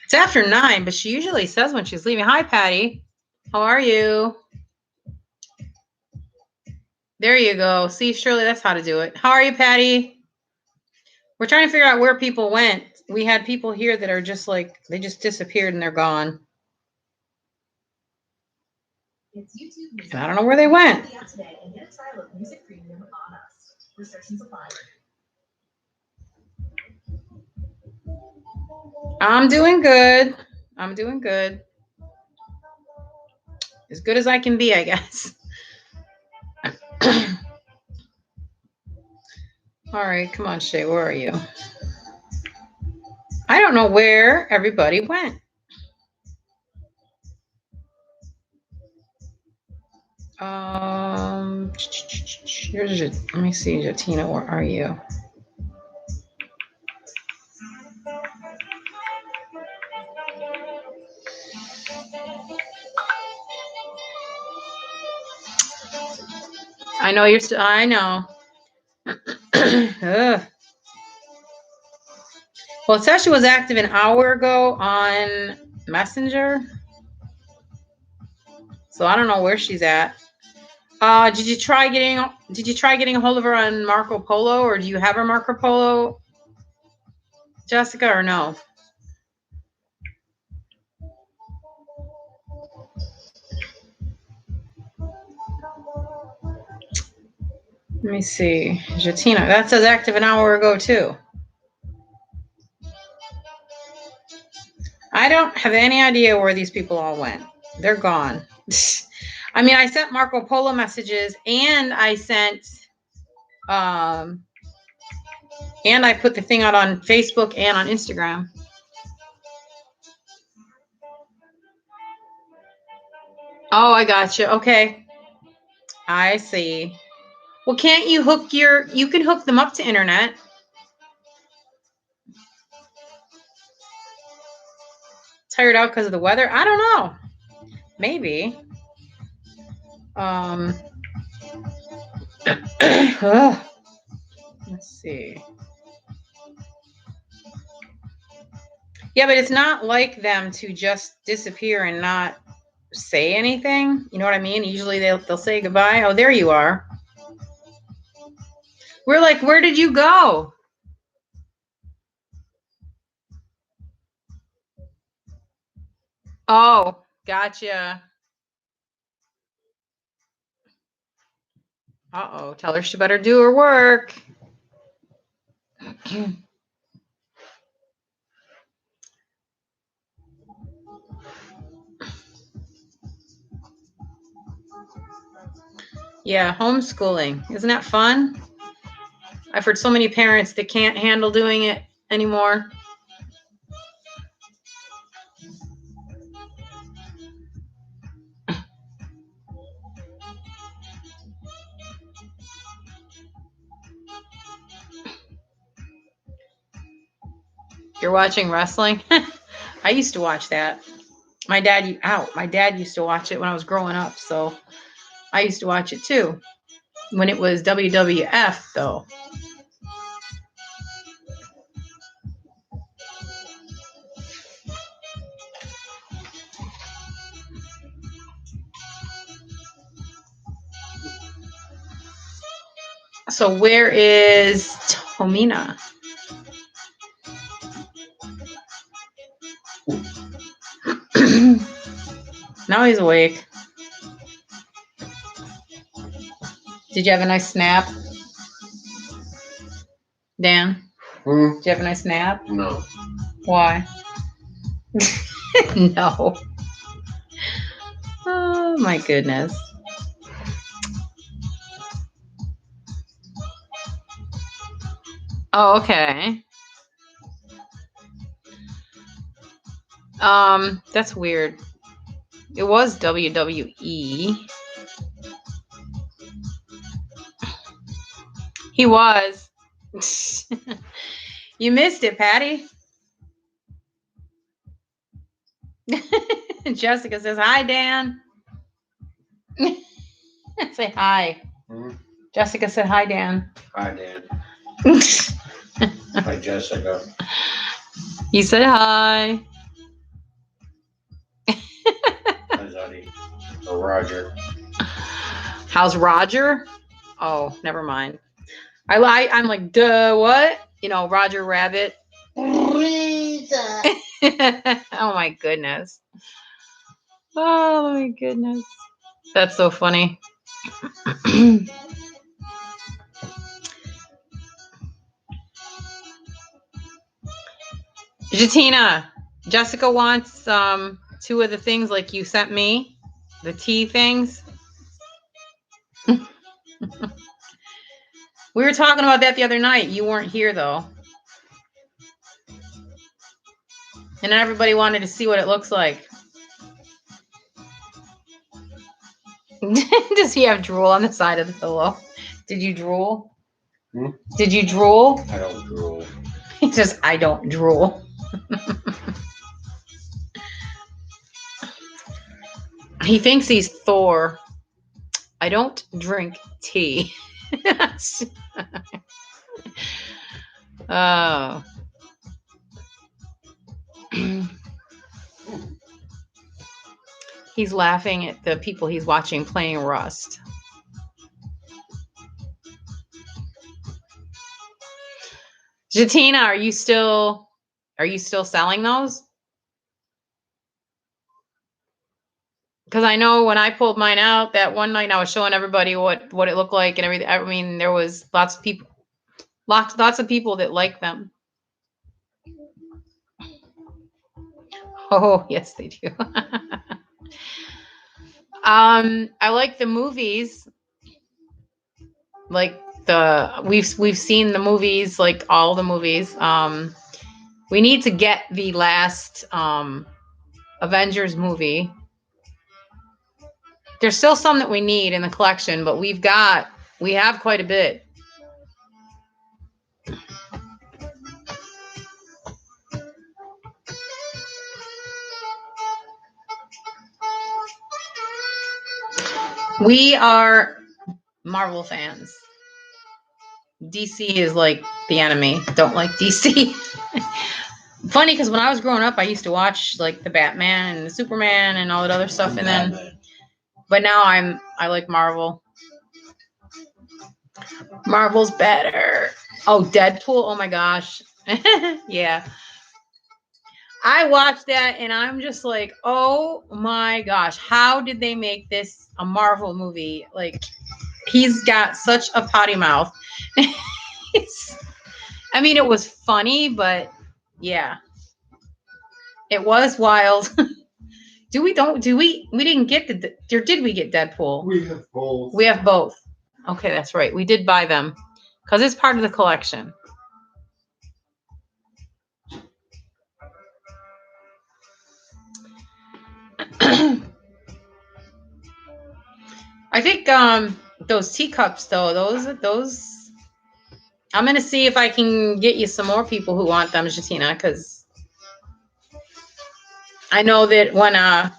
It's after 9, but she usually says when she's leaving. Hi, Patty. How are you? There you go. See, Shirley, that's how to do it. How are you, Patty? We're trying to figure out where people went. We had people here that are just like, they just disappeared and they're gone. And I don't know where they went. I'm doing good. I'm doing good. As good as I can be, I guess. All right, come on, Shay, where are you? I don't know where everybody went. Let me see, Jatina, where are you? I know you're still, I know. Well, it says she was active an hour ago on Messenger. So I don't know where she's at. Did you try getting a hold of her on Marco Polo, or do you have her Marco Polo, Jessica, or no? Let me see. Jatina. That says active an hour ago, too. I don't have any idea where these people all went. They're gone. I mean, I sent Marco Polo messages and I sent, and I put the thing out on Facebook and on Instagram. Oh, I got you. Okay. I see. Well, can't you you can hook them up to internet. Tired out because of the weather? I don't know. Maybe. Let's see. Yeah, but it's not like them to just disappear and not say anything. You know what I mean? Usually they'll say goodbye. Oh, there you are. We're like, where did you go? Oh, gotcha. Uh-oh. Tell her she better do her work. Yeah, homeschooling. Isn't that fun? I've heard so many parents that can't handle doing it anymore. You're watching wrestling? I used to watch that. My dad used to watch it when I was growing up, so I used to watch it too. When it was WWF, though. So where is Tomina? Now he's awake. Did you have a nice snap? Dan? Did you have a nice nap? No. Why? No. Oh my goodness. Oh, okay. That's weird. It was WWE. He was. You missed it, Patty. Jessica says, hi, Dan. Say hi. Jessica said, hi, Dan. Hi, Dan. Hi, Jessica. You said hi. Hi, Zoddy. Or Roger. How's Roger? Oh, never mind. I'm like, duh, what? You know, Roger Rabbit. Oh my goodness. Oh my goodness. That's so funny. Jatina, Jessica wants 2 of the things like you sent me, the tea things. We were talking about that the other night. You weren't here though. And everybody wanted to see what it looks like. Does he have drool on the side of the pillow? Did you drool? Did you drool? I don't drool. He says, I don't drool. He thinks he's Thor. I don't drink tea. Oh. He's laughing at the people he's watching playing Rust. Jatina, are you still selling those? Because I know when I pulled mine out that one night, I was showing everybody what it looked like and everything. I mean, there was lots of people that like them. Oh, yes, they do. I like the movies. Like we've seen the movies, like all the movies. We need to get the last Avengers movie. There's still some that we need in the collection, but we have quite a bit. We are Marvel fans. DC is like the enemy. Don't like DC. Funny because when I was growing up, I used to watch like the Batman and the Superman and all that other stuff, and then, but now I like Marvel. Marvel's better. Oh, Deadpool. Oh my gosh. Yeah. I watched that and I'm just like, oh my gosh, how did they make this a Marvel movie? Like, he's got such a potty mouth. I mean, it was funny, but yeah, it was wild. We didn't get or did we get Deadpool? We have both. We have both. Okay, that's right. We did buy them because it's part of the collection. I think those teacups though, those I'm gonna see if I can get you some more people who want them, Jatina, because I know that when I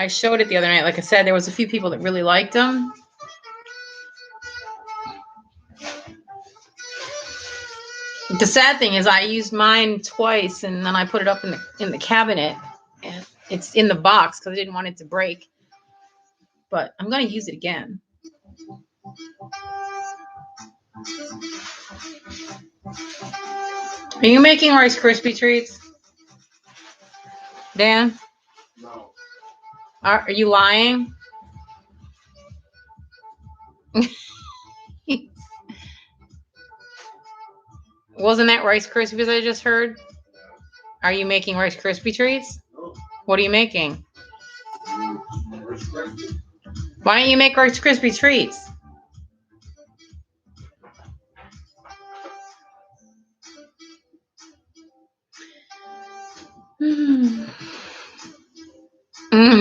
showed it the other night, like I said, there was a few people that really liked them. The sad thing is I used mine twice and then I put it up in the cabinet. And it's in the box because I didn't want it to break. But I'm gonna use it again. Are you making Rice Krispie treats? Dan? No. Are you lying? Wasn't that Rice Krispies I just heard? Are you making Rice Krispie treats? No. What are you making? Why don't you make Rice Krispie treats?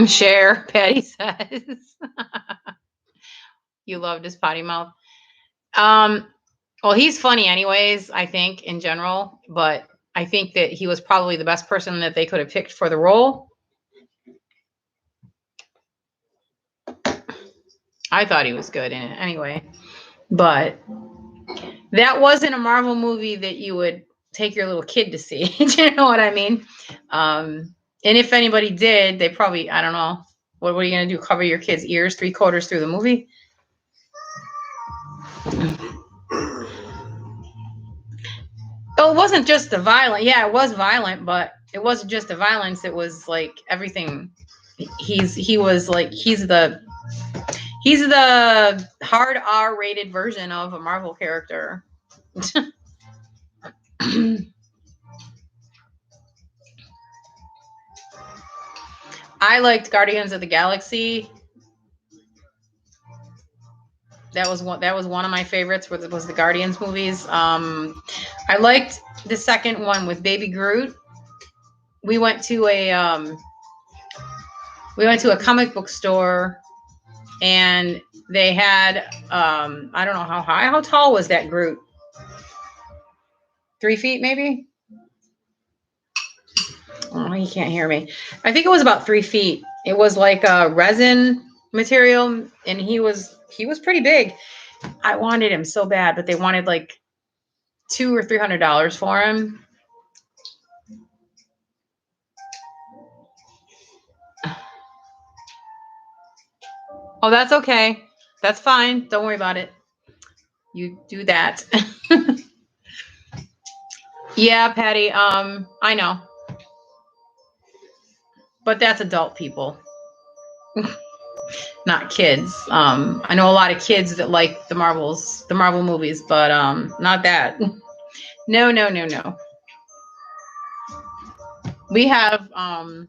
Share, Patty says. You loved his potty mouth. Well, he's funny anyways, I think, in general, but I think that he was probably the best person that they could have picked for the role. I thought he was good in it anyway. But that wasn't a Marvel movie that you would take your little kid to see. Do you know what I mean? And if anybody did, they probably, I don't know. What are you going to do? Cover your kid's ears 3/4 through the movie? Oh, it wasn't just the violent. Yeah, it was violent, but it wasn't just the violence. It was like everything. He's the hard R-rated version of a Marvel character. I liked Guardians of the Galaxy. That was one of my favorites. Was the Guardians movies. I liked the second one with Baby Groot. We went to a comic book store, and they had I don't know how tall was that Groot? 3 feet maybe. Oh, he can't hear me. I think it was about 3 feet. It was like a resin material, and he was pretty big. I wanted him so bad, but they wanted like $200 or $300 for him. Oh, that's okay. That's fine. Don't worry about it. You do that. Yeah, Patty. I know. But that's adult people. Not kids. I know a lot of kids that like the Marvel movies, but not that. No, no, no, no. We have I'm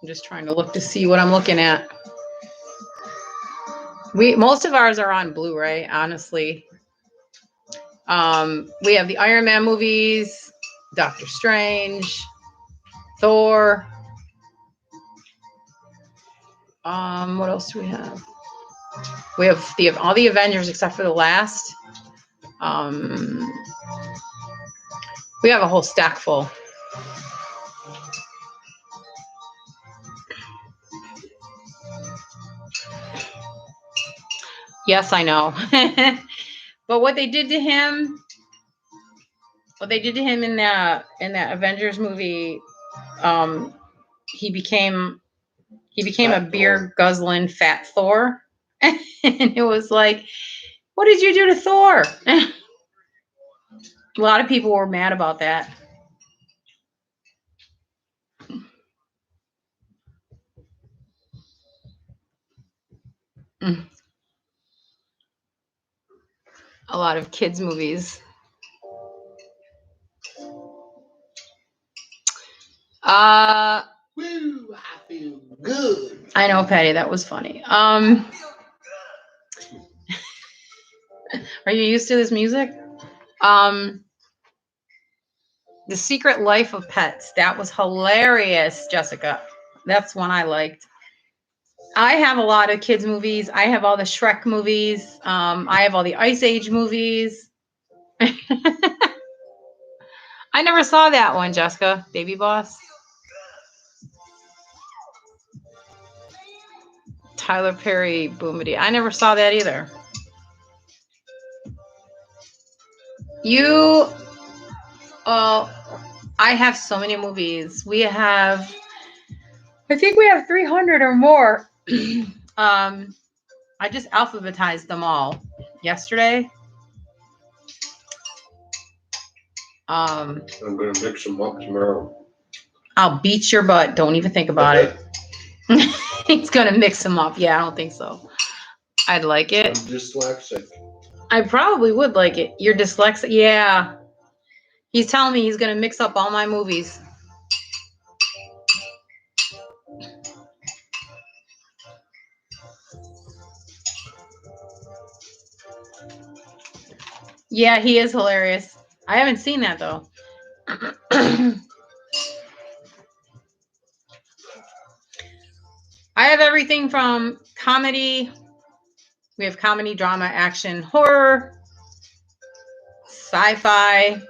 just trying to look to see what I'm looking at. Most of ours are on Blu-ray, honestly. We have the Iron Man movies, Doctor Strange, Thor. What else do we have? We have all the Avengers except for the last. We have a whole stack full. Yes, I know. But what they did to him in that Avengers movie, he became a beer guzzling fat Thor. And it was like, what did you do to Thor? A lot of people were mad about that. A lot of kids' movies. Woo, I feel good. I know, Patty, that was funny. Are you used to this music? The Secret Life of Pets. That was hilarious, Jessica. That's one I liked. I have a lot of kids movies. I have all the Shrek movies. I have all the Ice Age movies. I never saw that one, Jessica. Baby Boss. Tyler Perry Boomity. I never saw that either. I have so many movies. I think we have 300 or more. I just alphabetized them all yesterday. I'm gonna mix them up tomorrow. I'll beat your butt. Don't even think about it. He's gonna mix them up. Yeah, I don't think so. I'd like it. I'm dyslexic. I probably would like it. You're dyslexic? Yeah. He's telling me he's gonna mix up all my movies. Yeah, he is hilarious. I haven't seen that though. I have everything from comedy. We have comedy, drama, action, horror, sci-fi.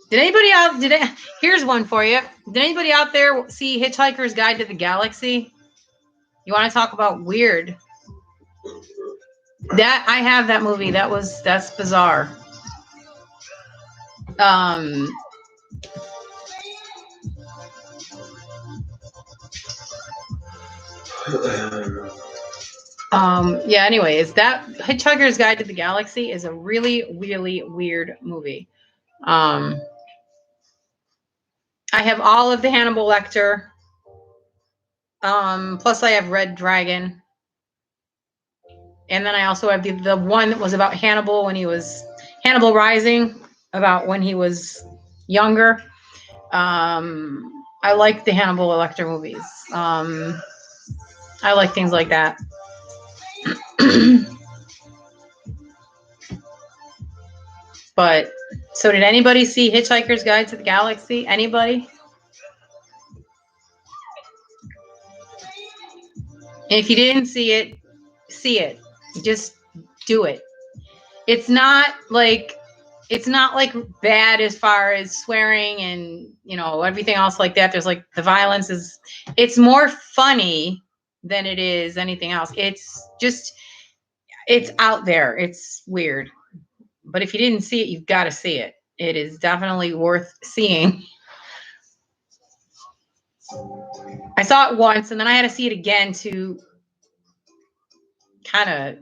Here's one for you. Did anybody out there see Hitchhiker's Guide to the Galaxy? You want to talk about weird? That I have that movie. That's bizarre. Yeah, anyways, that Hitchhiker's Guide to the Galaxy is a really, really weird movie. I have all of the Hannibal Lecter. Plus I have Red Dragon. And then I also have the one that was about Hannibal Hannibal Rising, about when he was younger. I like the Hannibal Lecter movies. I like things like that. But so did anybody see Hitchhiker's Guide to the Galaxy? Anybody? And if you didn't see it, see it. Just do it. It's not like bad as far as swearing and everything else like that. There's like the violence it's more funny than it is anything else. It's out there. It's weird. But if you didn't see it, you've got to see it. It is definitely worth seeing. I saw it once and then I had to see it again to kind of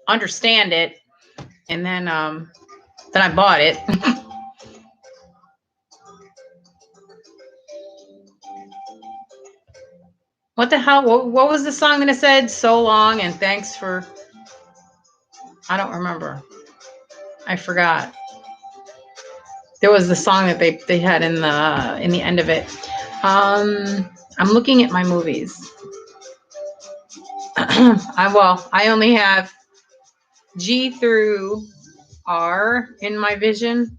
understand it. And then I bought it. What the hell? What was the song that said so long and thanks for? I don't remember. I forgot. There was the song that they had in the end of it. I'm looking at my movies. I only have G through R in my vision.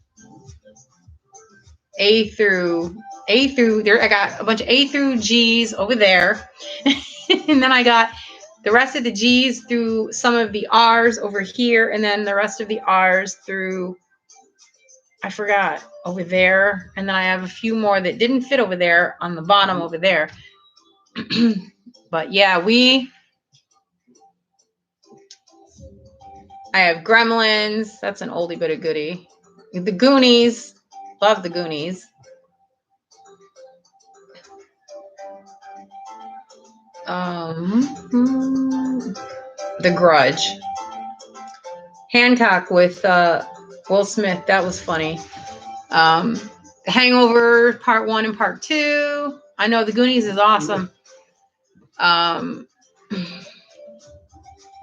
A through there. I got a bunch of A through G's over there, and then I got the rest of the G's through some of the R's over here, and then the rest of the R's through, I forgot, over there. And then I have a few more that didn't fit over there on the bottom over there. But yeah, I have Gremlins. That's an oldie but a goodie. The Goonies. Love the Goonies. The Grudge. Hancock with Will Smith. That was funny. Hangover Part 1 and Part 2. I know the Goonies is awesome.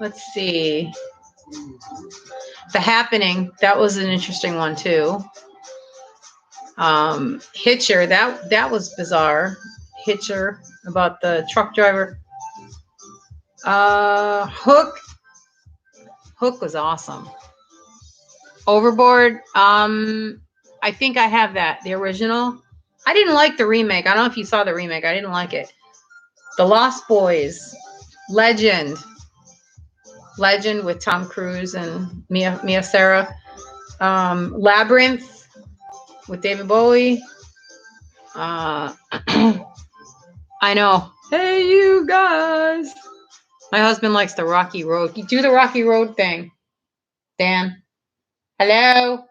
Let's see. The Happening. That was an interesting one too. Hitcher. That was bizarre. Hitcher, about the truck driver. Hook was awesome. Overboard. I think I have that. The original. I didn't like the remake. I don't know if you saw the remake. I didn't like it. The Lost Boys. Legend with Tom Cruise and Mia Sara. Labyrinth with David Bowie. I know. Hey, you guys. My husband likes the Rocky Road. You do the Rocky Road thing, Dan. Hello?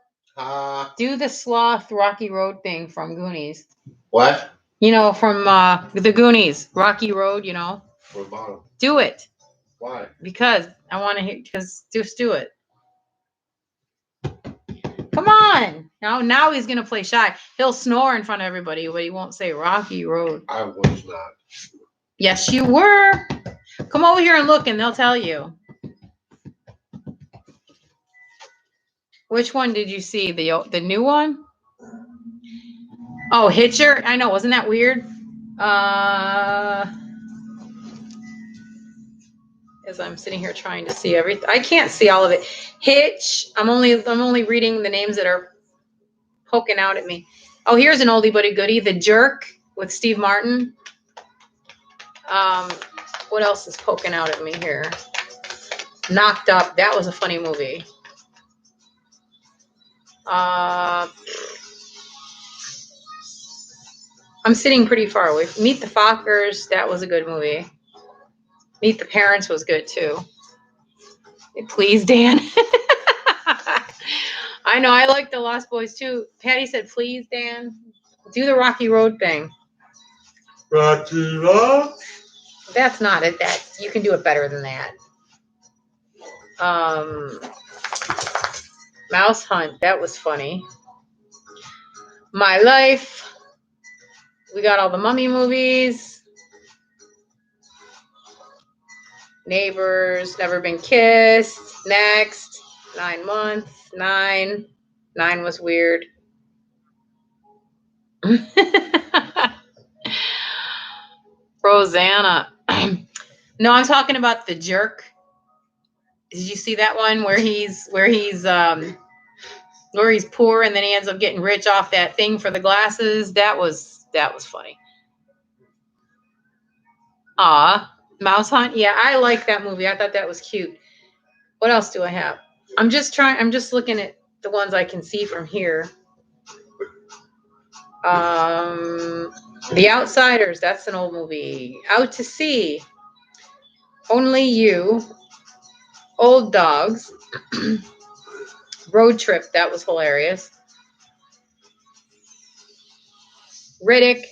Do the sloth Rocky Road thing from Goonies. What? You know, from the Goonies. Rocky Road, you know. What about him? Do it. Why? Because I want to hear, because just do it. Come on. Now he's going to play shy. He'll snore in front of everybody, but he won't say Rocky Road. I was not. Yes, you were. Come over here and look, and they'll tell you. Which one did you see? The new one? Oh, Hitcher. I know. Wasn't that weird? As I'm sitting here trying to see everything, I can't see all of it. Hitch. I'm only reading the names that are poking out at me. Oh, here's an oldie but a goodie. The Jerk with Steve Martin. What else is poking out at me here? Knocked Up. That was a funny movie. I'm sitting pretty far away. Meet the Fockers. That was a good movie. Meet the Parents was good too. Please, Dan. I know. I like the Lost Boys too. Patty said, please, Dan. Do the Rocky Road thing. Rocky Road? That's not it. You can do it better than that. Mouse Hunt. That was funny. My Life. We got all the Mummy movies. Neighbors. Never Been Kissed. Next. 9 Months. 9 was weird. Rosanna. No, I'm talking about The Jerk. Did you see that one where he's poor and then he ends up getting rich off that thing for the glasses? That was funny. Mouse Hunt. Yeah, I like that movie. I thought that was cute. What else do I have? I'm just looking at the ones I can see from here. The Outsiders. That's an old movie. Out to Sea. Only You. Old Dogs. Road Trip. That was hilarious. Riddick.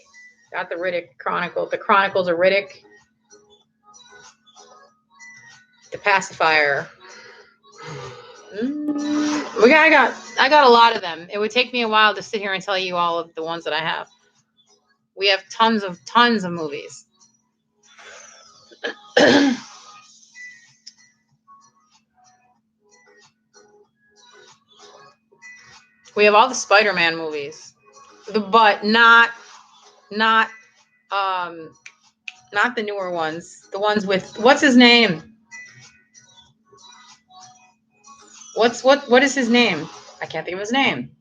Got the Riddick Chronicle. The Chronicles of Riddick. The Pacifier. I got a lot of them. It would take me a while to sit here and tell you all of the ones that I have. We have tons of movies. We have all the Spider-Man movies, but not the newer ones. The ones with what's his name? What is his name? I can't think of his name.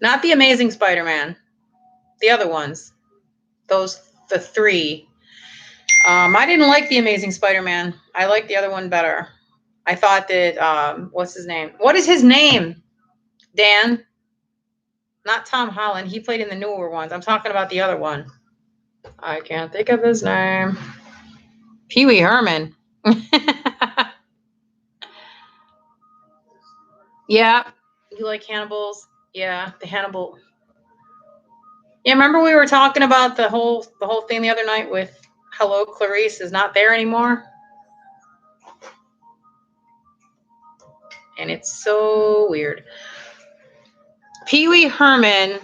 Not the Amazing Spider-Man. The other ones. The three. I didn't like the Amazing Spider-Man. I liked the other one better. I thought that what's his name? What is his name? Dan? Not Tom Holland. He played in the newer ones. I'm talking about the other one. I can't think of his name. Pee Wee Herman. Yeah. You like Hannibals? Yeah, the Hannibal. Yeah, remember we were talking about the whole thing the other night with Hello, Clarice is not there anymore? And it's so weird. Pee Wee Herman,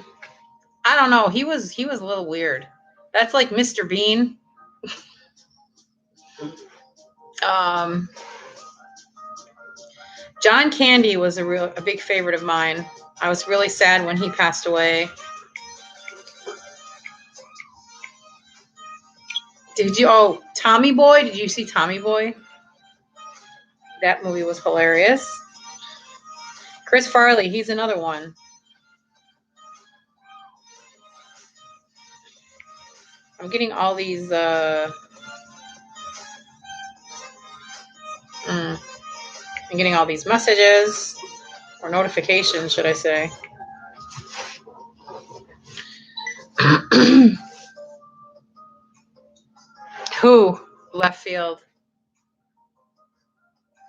I don't know. He was a little weird. That's like Mr. Bean. John Candy was a big favorite of mine. I was really sad when he passed away. Tommy Boy? Did you see Tommy Boy? That movie was hilarious. Chris Farley, he's another one. I'm getting all these I'm getting all these messages or notifications, should I say. Who? Left field.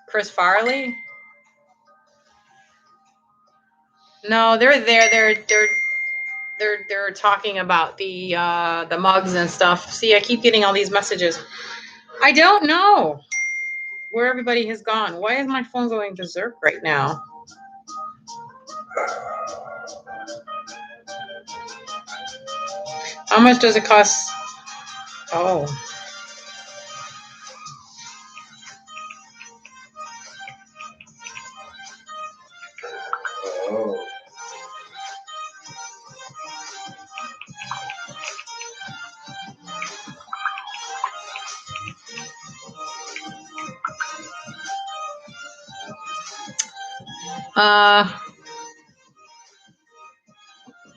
Chris Farley? No, they're there. They're talking about the mugs and stuff. See, I keep getting all these messages. I don't know where everybody has gone. Why is my phone going berserk right now? How much does it cost? Oh.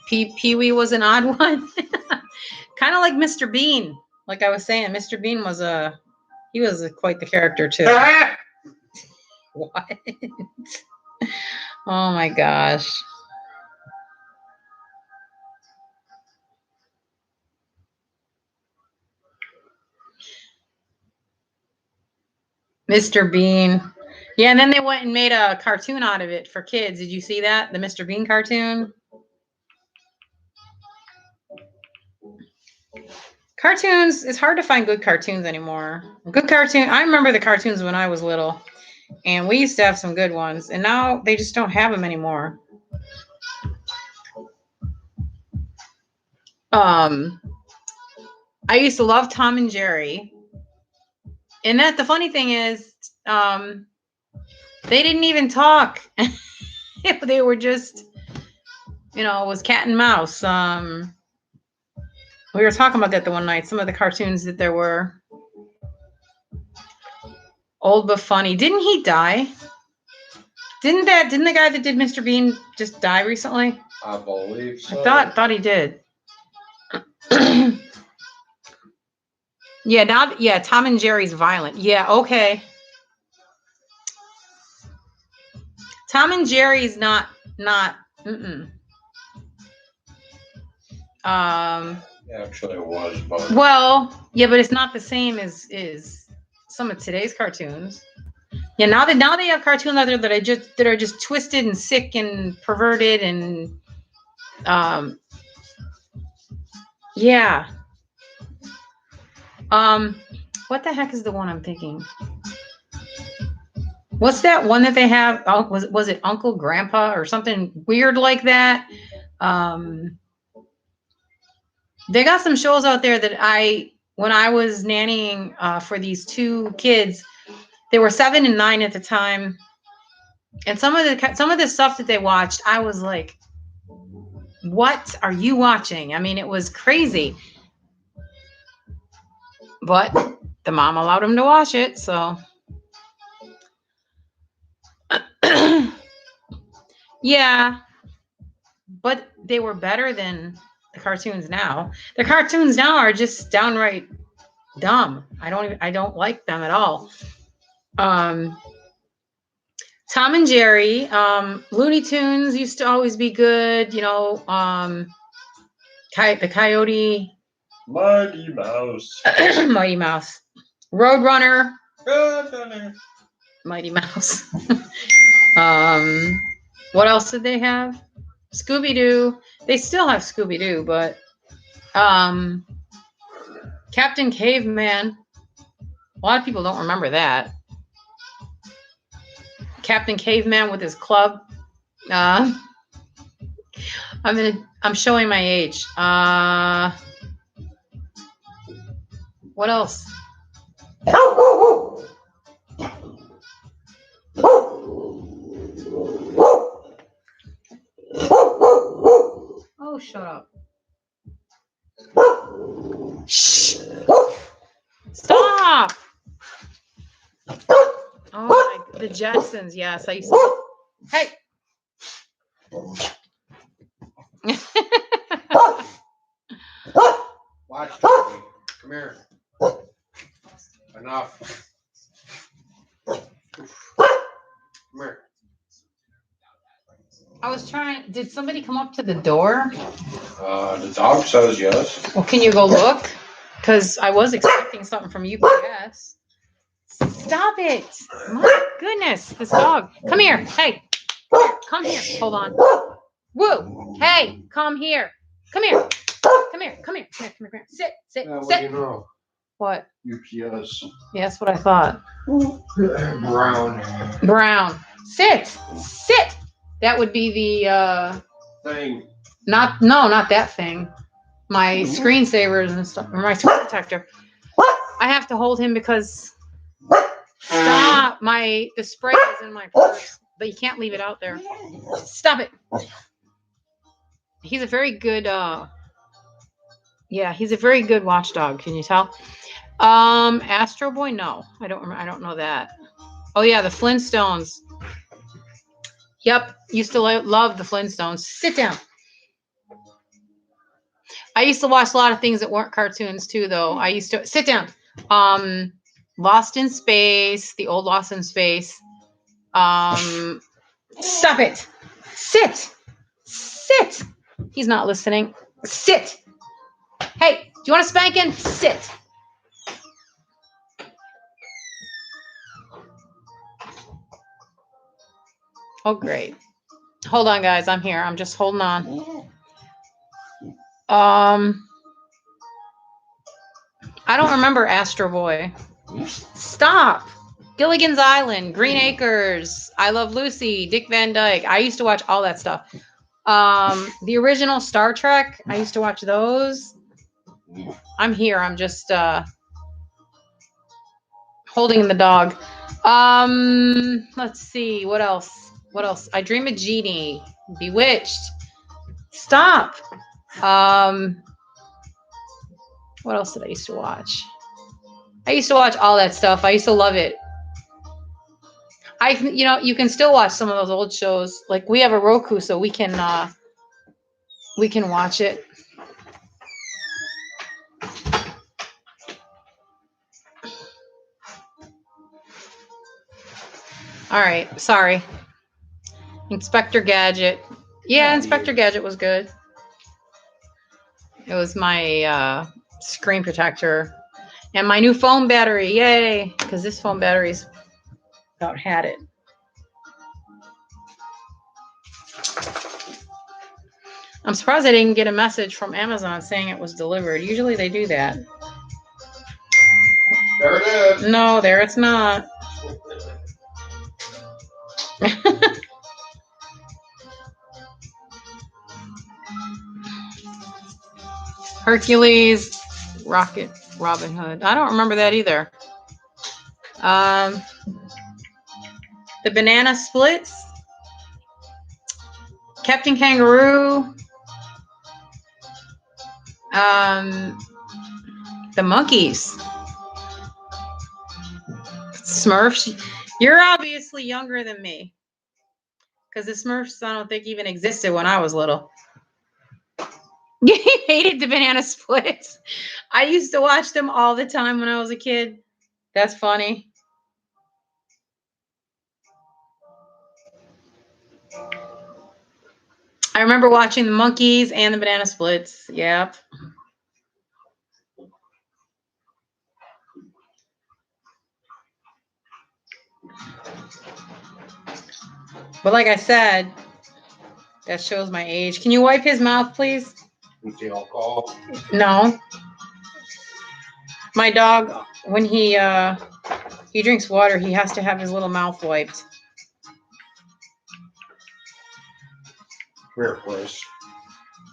Pee-wee was an odd one. Kind of like Mr. Bean. Like I was saying, Mr. Bean was quite the character too. What? Oh my gosh. Mr. Bean. Yeah, and then they went and made a cartoon out of it for kids. Did you see that? The Mr. Bean cartoon? Cartoons, it's hard to find good cartoons anymore. Good cartoon. I remember the cartoons when I was little, and we used to have some good ones, and now they just don't have them anymore. I used to love Tom and Jerry. And the funny thing is, they didn't even talk. They were just, it was cat and mouse. We were talking about that the one night. Some of the cartoons that there were. Old but funny. Didn't he die? Didn't the guy that did Mr. Bean just die recently? I believe so. I thought he did. Yeah, Tom and Jerry's violent. Yeah, okay. Tom and Jerry's not Actually, it was, but well, yeah, but it's not the same as some of today's cartoons. Yeah, now they have cartoons out there that are just twisted and sick and perverted and yeah. What the heck is the one I'm thinking? What's that one that they have? Oh, was it Uncle Grandpa or something weird like that? They got some shows out there that I when I was nannying for these two kids, they were 7 and 9 at the time, and some of the stuff that they watched, I was like, "What are you watching?" I mean, it was crazy, but the mom allowed them to watch it, so yeah. But they were better than the cartoons now. The cartoons now are just downright dumb. I don't like them at all. Tom and Jerry, Looney Tunes used to always be good, you know, the Coyote, Mighty Mouse. Mighty Mouse, Roadrunner, Roadrunner. Mighty Mouse. What else did they have? Scooby-Doo. They still have Scooby-Doo, but Captain Caveman. A lot of people don't remember that. Captain Caveman with his club. I'm showing my age. What else? Oh, shut up. Shh. Stop. Oh, the Jetsons. Yes, I used to. Hey. Watch, Tommy. Come here. Enough. Come here. I was trying. Did somebody come up to the door? The dog says yes. Well, can you go look? Because I was expecting something from UPS. Stop it. My goodness. This dog. Come here. Hey. Come here. Hold on. Woo. Hey. Come here. Come here. Come here. Come here. Come here. Come here. Sit. Sit. What Sit. do you know? What? UPS. Yeah, that's what I thought. Brown. Brown. Sit. Sit. That would be the Thing. not that thing. My screensavers and stuff, or my screen protector. I have to hold him because stop. The spray is in my purse, but you can't leave it out there. Stop it. He's a very good he's a very good watchdog. Can you tell? Astro Boy? No, I don't know that. Oh yeah, the Flintstones. Yep, used to love the Flintstones. Sit down. I used to watch a lot of things that weren't cartoons too, though. I used to sit down. Lost in Space, the old Lost in Space. Stop it. Sit. Sit. He's not listening. Sit. Hey, do you want a spanking? Sit. Oh, great. Hold on, guys. I'm here. I'm just holding on. I don't remember Astro Boy. Stop. Gilligan's Island, Green Acres, I Love Lucy, Dick Van Dyke. I used to watch all that stuff. The original Star Trek, I used to watch those. I'm here. I'm just holding the dog. Let's see. What else? What else? I Dream of Jeannie, Bewitched. Stop. What else did I used to watch? I used to watch all that stuff. I used to love it. You can still watch some of those old shows. Like we have a Roku, so we can watch it. All right, sorry. Inspector Gadget. Yeah, Inspector Gadget was good. It was my screen protector. And my new phone battery. Yay, because this phone battery's about had it. I'm surprised I didn't get a message from Amazon saying it was delivered. Usually they do that. There it is. No, there it's not. Hercules, Rocket. Robin Hood. I don't remember that either. The Banana Splits. Captain Kangaroo. The Monkeys. Smurfs. You're obviously younger than me. Because the Smurfs, I don't think even existed when I was little. You hated the Banana Splits. I used to watch them all the time when I was a kid. That's funny. I remember watching the Monkeys and the Banana Splits. Yep. But like I said, that shows my age. Can you wipe his mouth, please? With the alcohol. No. My dog, when he drinks water, he has to have his little mouth wiped. Rare place.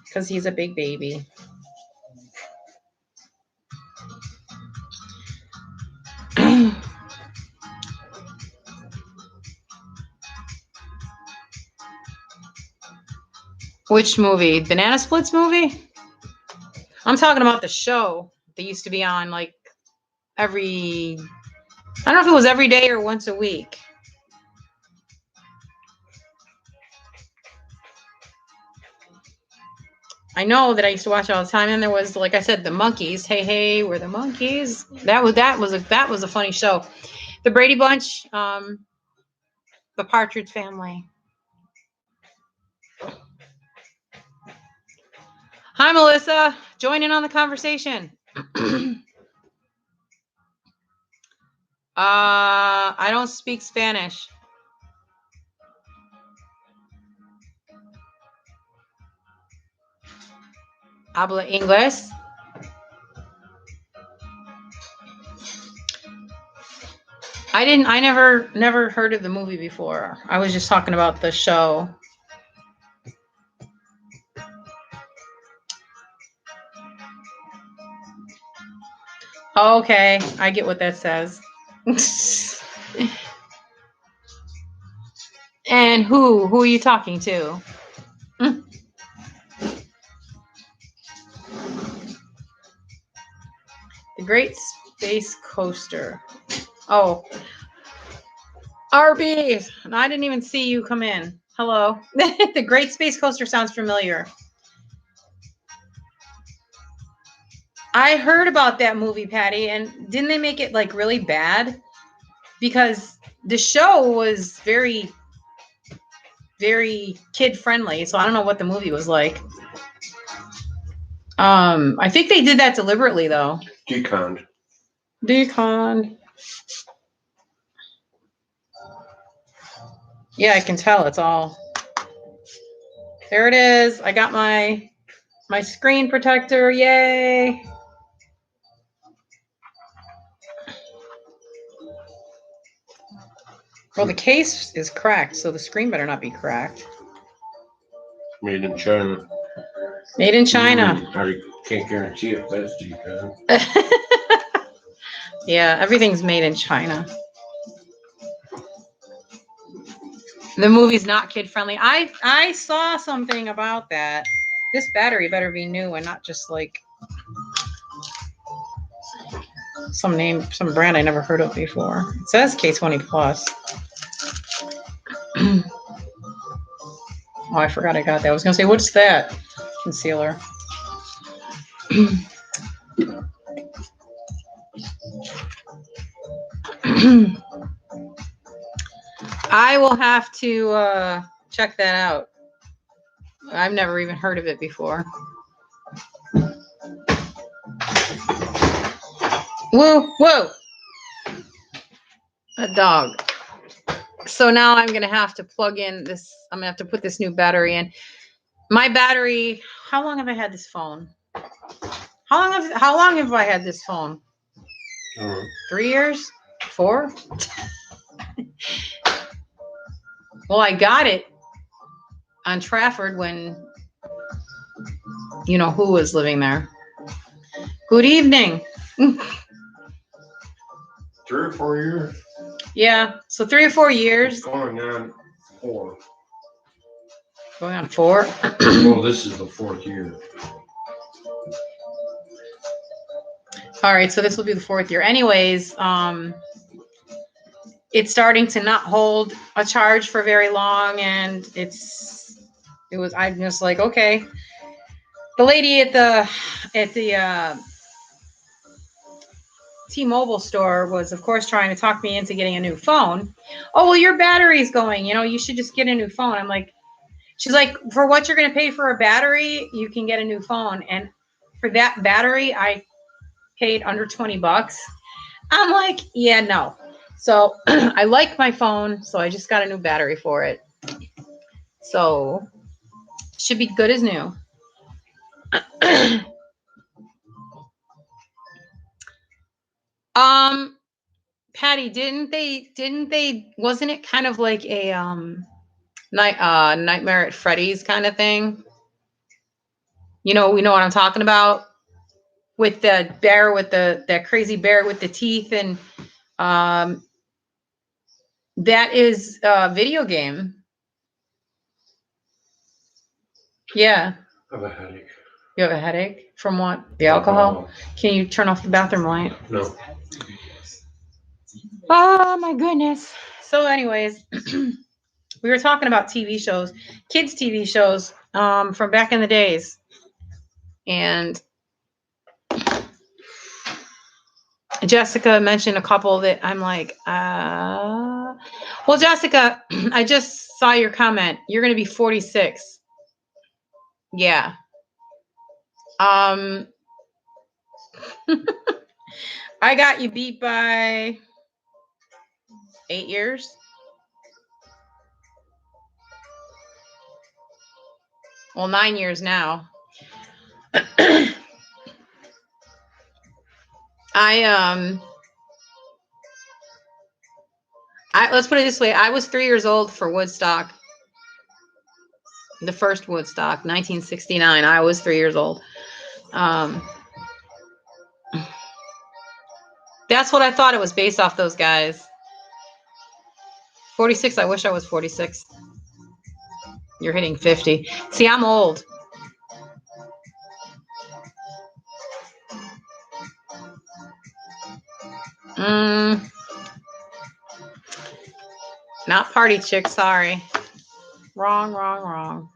Because he's a big baby. Which movie? Banana Splits movie? I'm talking about the show. They used to be on like every... I don't know if it was every day or once a week. I know that I used to watch it all the time, and there was, like I said, the Monkeys. Hey, hey, we're the Monkeys. That was a funny show. The Brady Bunch, the Partridge Family. Hi, Melissa. Join in on the conversation. I don't speak Spanish. Habla inglés. I never heard of the movie before. I was just talking about the show. Okay, I get what that says. And who are you talking to? The Great Space Coaster. Oh, RB. I didn't even see you come in. Hello. The Great Space Coaster sounds familiar. I heard about that movie, Patty, and didn't they make it like really bad? Because the show was very, very kid friendly, so I don't know what the movie was like. I think they did that deliberately though. Deconned. Yeah, I can tell it's all. There it is. I got my screen protector. Yay. Well, the case is cracked, so the screen better not be cracked. Made in China. Made in China. I can't guarantee if that's deconned. Yeah, everything's made in China. The movie's not kid friendly. I saw something about that. This battery better be new and not just like some brand I never heard of before. It says K20 Plus. Oh, I forgot I got that. I was gonna say, what's that? Concealer. I will have to check that out. I've never even heard of it before. Whoa. A dog. So now I'm going to have to plug in this. I'm going to have to put this new battery in. My battery, how long have I had this phone? How long have I had this phone? 3 years? 4? Well, I got it on Trafford when, you know, who was living there. Good evening. 3 or 4 years? Yeah. So 3 or 4 years. Going on 4. Going on 4. Well, this is the 4th year. All right. So this will be the 4th year. Anyways, it's starting to not hold a charge for very long, and I'm just like, okay. The lady at the T-Mobile store was, of course, trying to talk me into getting a new phone. Oh, well, your battery's going. You should just get a new phone. I'm like, she's like, for what you're going to pay for a battery, you can get a new phone. And for that battery, I paid under $20. I'm like, yeah, no. So I like my phone, so I just got a new battery for it. So should be good as new. Patty, wasn't it kind of like a Nightmare at Freddy's kind of thing? We know what I'm talking about, with the bear, with that crazy bear with the teeth, and that is a video game. Yeah. I have a headache. You have a headache from what? The alcohol? Can you turn off the bathroom light? No. Oh my goodness. So anyways, we were talking about TV shows, kids TV shows from back in the days. And Jessica mentioned a couple that I'm like, well, Jessica, I just saw your comment. You're going to be 46. Yeah. I got you beat by 8 years. Well, 9 years now. Let's put it this way. I was 3 years old for Woodstock. The first Woodstock, 1969. I was 3 years old. That's what I thought it was based off those guys. 46. I wish I was 46. You're hitting 50. See, I'm old. Not party chick, sorry. Wrong.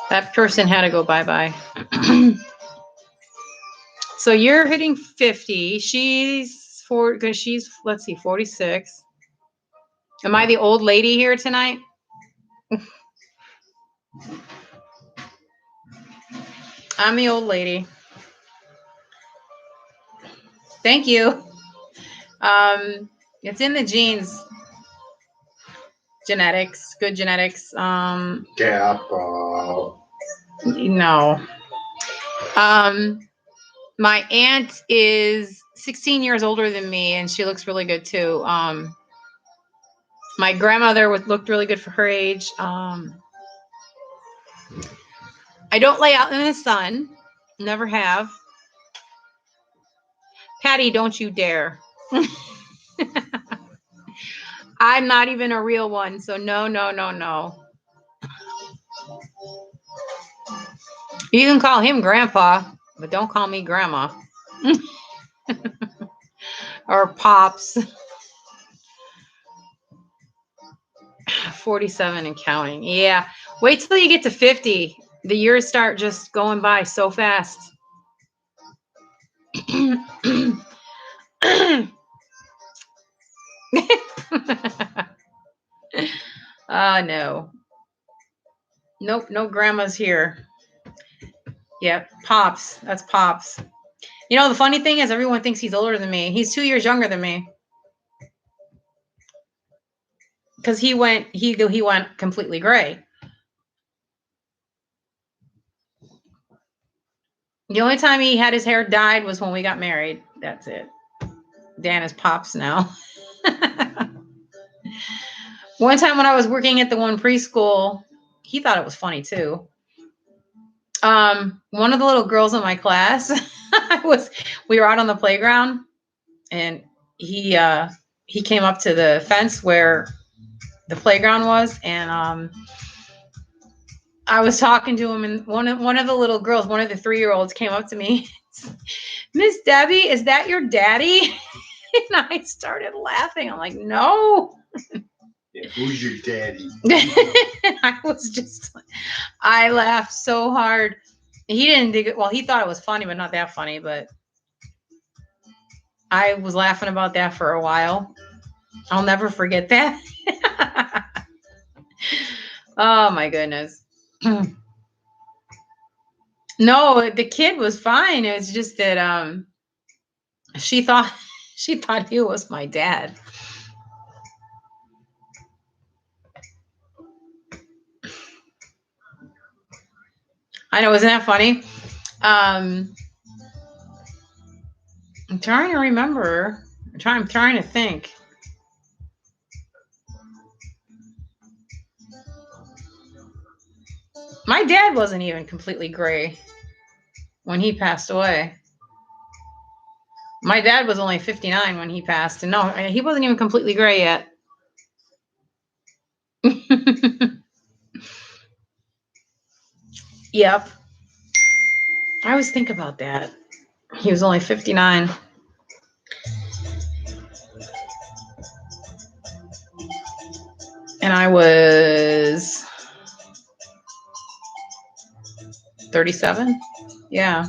That person had to go bye-bye. So you're hitting 50. She's 46. Am I the old lady here tonight? I'm the old lady. Thank you. It's in the genes. Genetics, good genetics. Gap. No. My aunt is 16 years older than me, and she looks really good too. My grandmother looked really good for her age. I don't lay out in the sun. Never have. Patty, don't you dare. I'm not even a real one, so no. You can call him Grandpa, but don't call me Grandma. Or Pops. 47 and counting. Yeah. Wait till you get to 50. The years start just going by so fast. No. Nope, no grandma's here. Yep, Pops. That's Pops. The funny thing is everyone thinks he's older than me. He's 2 years younger than me. Because he went completely gray. The only time he had his hair dyed was when we got married. That's it. Dan is Pops now. One time when I was working at the one preschool, he thought it was funny too. One of the little girls in my class, we were out on the playground, and he came up to the fence where the playground was, and I was talking to him, and one of the little girls, one of the 3-year-olds, came up to me, Miss Debbie, is that your daddy? And I started laughing. I'm like, no. Yeah, who's your daddy? I laughed so hard. He didn't dig it. Well, he thought it was funny, but not that funny. But I was laughing about that for a while. I'll never forget that. Oh my goodness. No, the kid was fine. It was just that she thought he was my dad. I know, isn't that funny? I'm trying to remember. I'm trying to think. My dad wasn't even completely gray when he passed away. My dad was only 59 when he passed, and no, he wasn't even completely gray yet. Yep. I always think about that. He was only 59. And I was 37. Yeah.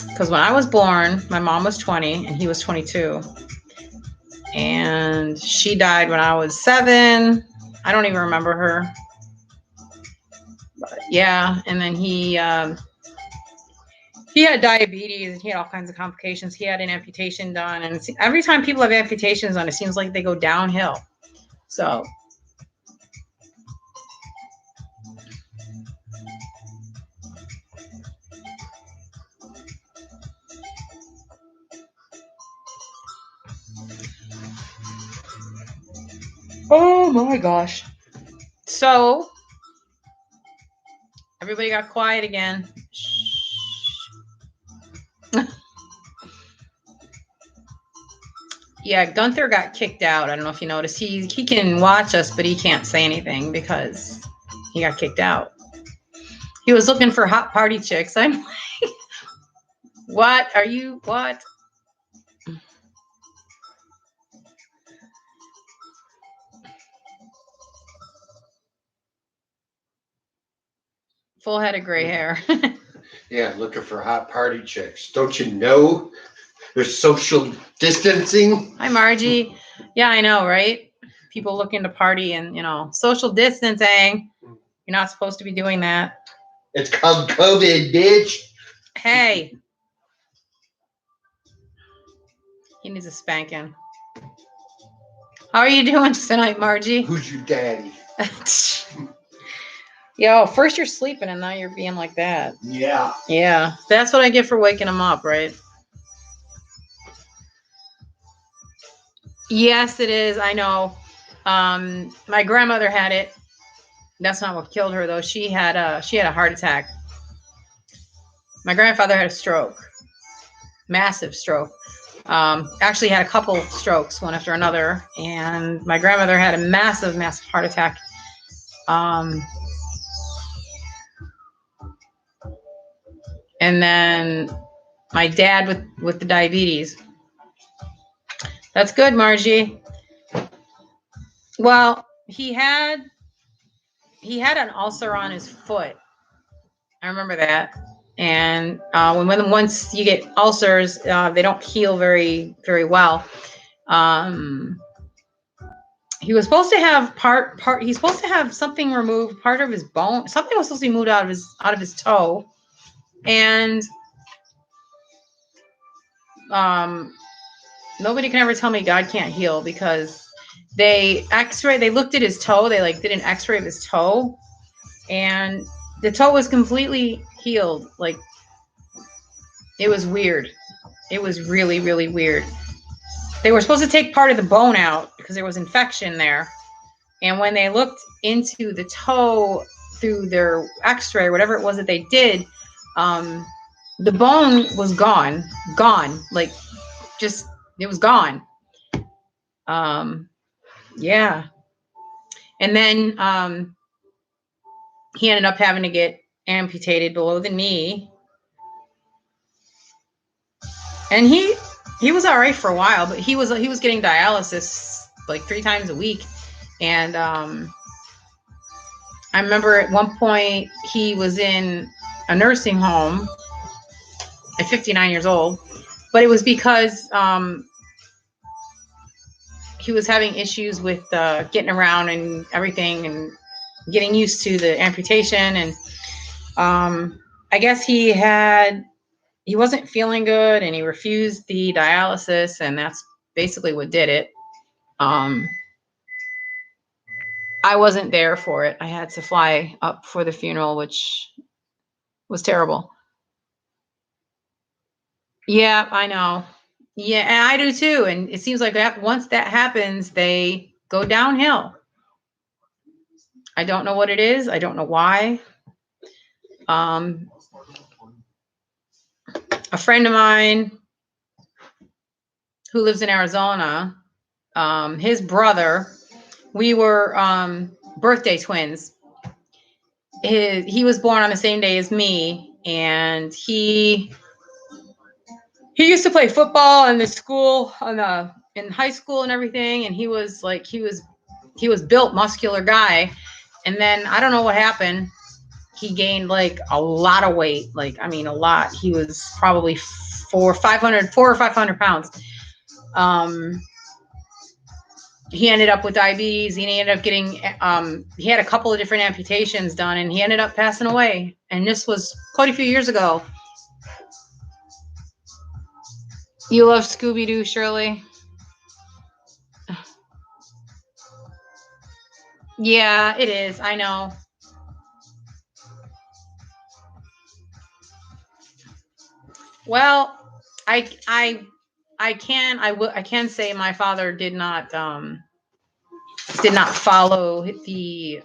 Because when I was born, my mom was 20 and he was 22. And she died when I was 7. I don't even remember her. But yeah. And then he had diabetes and he had all kinds of complications. He had an amputation done. And every time people have amputations done, it seems like they go downhill. So oh my gosh. So everybody got quiet again. Yeah, Gunther got kicked out. I don't know if you noticed. He can watch us, but he can't say anything because he got kicked out. He was looking for hot party chicks. I'm like, what are you? What? Full head of gray hair. Yeah, looking for hot party chicks. Don't you know there's social distancing? Hi, Margie. Yeah, I know, right? People looking to party and, social distancing. You're not supposed to be doing that. It's called COVID, bitch. Hey. He needs a spanking. How are you doing tonight, Margie? Who's your daddy? Yo, first you're sleeping and now you're being like that. Yeah. Yeah, that's what I get for waking him up, right? Yes, it is. I know. My grandmother had it. That's not what killed her, though. She had a heart attack. My grandfather had a stroke, massive stroke. Actually had a couple strokes, one after another, and my grandmother had a massive, massive heart attack. And then my dad with the diabetes. That's good, Margie. Well, he had an ulcer on his foot. I remember that. And once you get ulcers, they don't heal very, very well. He was supposed to have he's supposed to have something removed, part of his bone. Something was supposed to be moved out of his toe. And nobody can ever tell me God can't heal, because they looked at his toe. They did an x-ray of his toe, and the toe was completely healed. Like, it was weird. It was really, really weird. They were supposed to take part of the bone out because there was infection there. And when they looked into the toe through their x-ray, whatever it was that they did, the bone was gone. Like, just, it was gone. Yeah. And then he ended up having to get amputated below the knee. And he was all right for a while, but he was getting dialysis like 3 times a week. And I remember at one point he was in a nursing home at 59 years old, but it was because he was having issues with getting around and everything and getting used to the amputation. And I guess he wasn't feeling good and he refused the dialysis, and that's basically what did it. I wasn't there for it. I had to fly up for the funeral, which was terrible. Yeah, I know. Yeah, and I do too. And it seems like that once that happens, they go downhill. I don't know what it is. I don't know why. A friend of mine who lives in Arizona, his brother, we were birthday twins. He was born on the same day as me, and he used to play football in the school in high school and everything, and he was built, muscular guy. And then I don't know what happened. He gained like a lot of weight, like, I mean, a lot. He was probably 400 or 500 pounds. He ended up with diabetes. He ended up getting, he had a couple of different amputations done, and he ended up passing away. And this was quite a few years ago. You love Scooby-Doo, Shirley? Yeah, it is. I know. Well, I can say my father did not follow the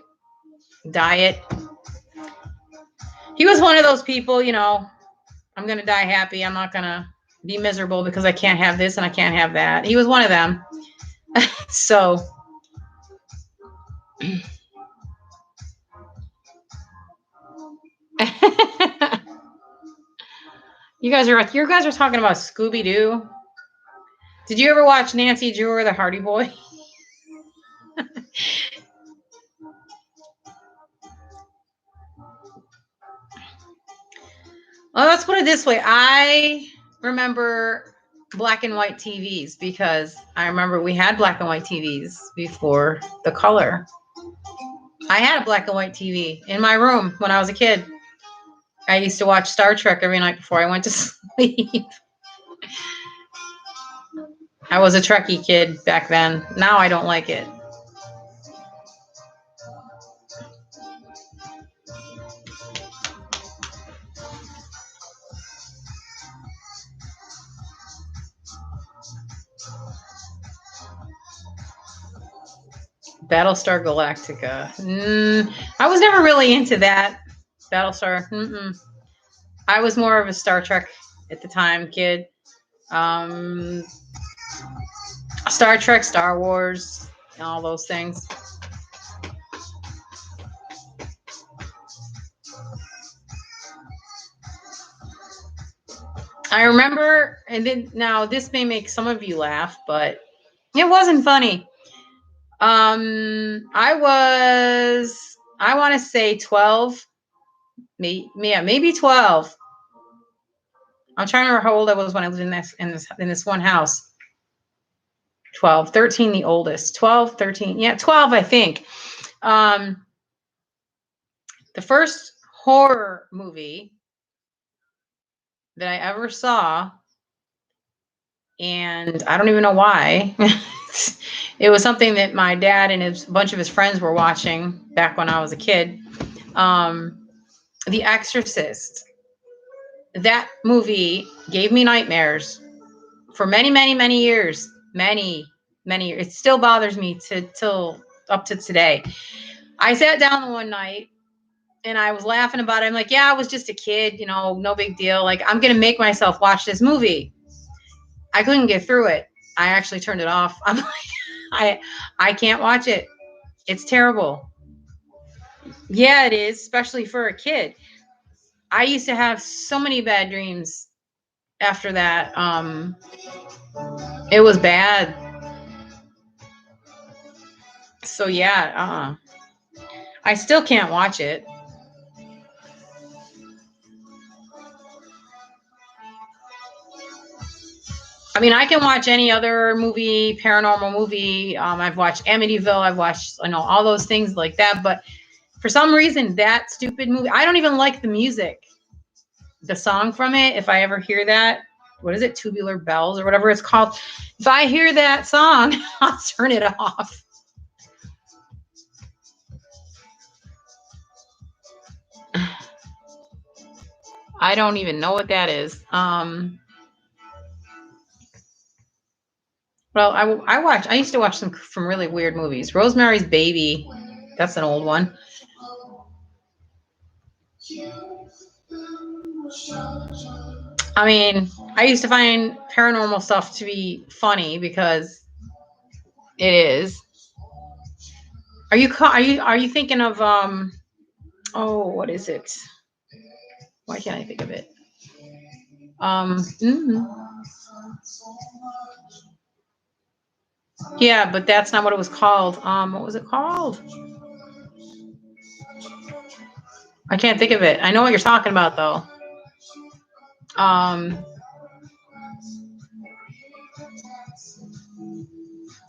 diet. He was one of those people, I'm going to die happy. I'm not going to be miserable because I can't have this and I can't have that. He was one of them. So you guys are talking about Scooby-Doo. Did you ever watch Nancy Drew or the Hardy Boy? Well, let's put it this way. I remember black and white TVs because I remember we had black and white TVs before the color. I had a black and white TV in my room when I was a kid. I used to watch Star Trek every night before I went to sleep. I was a Trekkie kid back then. Now I don't like it. Battlestar Galactica. I was never really into that. Battlestar. I was more of a Star Trek at the time kid. Star Trek, Star Wars, and all those things. I remember, and then now this may make some of you laugh, but it wasn't funny. I want to say 12, maybe 12. I'm trying to remember how old I was when I lived in this one house. 12, 13, the oldest. 12, 13, 12, I think. The first horror movie that I ever saw, and I don't even know why. It was something that my dad and a bunch of his friends were watching back when I was a kid. The Exorcist. That movie gave me nightmares for many, many, many years. Many, many years. It still bothers me till up to today. I sat down one night and I was laughing about it. I'm like, yeah, I was just a kid, you know, no big deal. Like, I'm going to make myself watch this movie. I couldn't get through it. I actually turned it off. I'm like, I can't watch it. It's terrible. Yeah, it is, especially for a kid. I used to have so many bad dreams after that. It was bad. So yeah, I still can't watch it. I mean, I can watch any other movie, paranormal movie. I've watched Amityville. I've watched, I know, all those things like that. But for some reason, that stupid movie, I don't even like the music, the song from it. If I ever hear that, what is it, Tubular Bells or whatever it's called? If I hear that song, I'll turn it off. I don't even know what that is. Well, I used to watch some from really weird movies. Rosemary's Baby, that's an old one. I mean, I used to find paranormal stuff to be funny because it is. Are you thinking of oh, what is it? Why can't I think of it? Yeah, but that's not what it was called. What was it called? I can't think of it. I know what you're talking about though.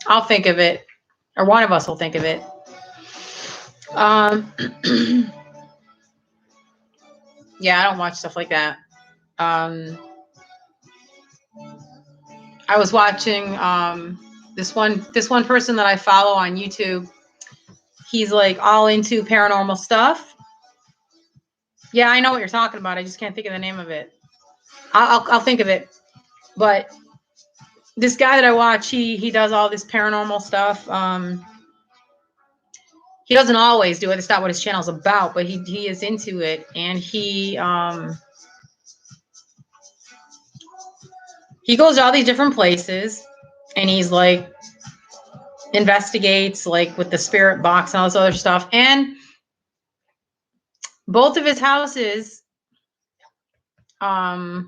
I'll think of it, or one of us will think of it. Yeah, I don't watch stuff like that. I was watching this one person that I follow on YouTube. He's like all into paranormal stuff. Yeah, I know what you're talking about. I just can't think of the name of it. I'll think of it. But this guy that I watch, he does all this paranormal stuff. He doesn't always do it. It's not what his channel's about, but he is into it, and he goes to all these different places, and he's like investigates like with the spirit box and all this other stuff. And both of his houses now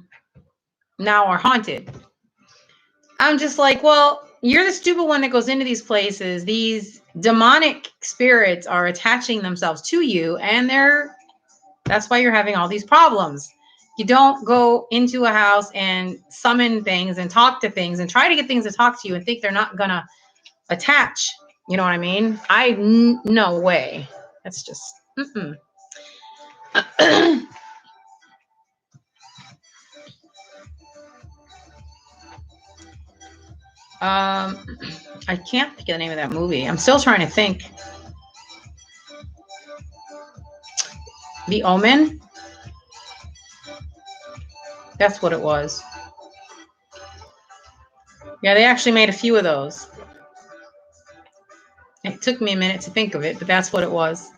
are haunted. I'm just like, well, you're the stupid one that goes into these places. These demonic spirits are attaching themselves to you, and that's why you're having all these problems. You don't go into a house and summon things and talk to things and try to get things to talk to you and think they're not gonna attach. You know what I mean? No way. That's just I can't think of the name of that movie. I'm still trying to think. The Omen? That's what it was. Yeah, they actually made a few of those. It took me a minute to think of it, but that's what it was.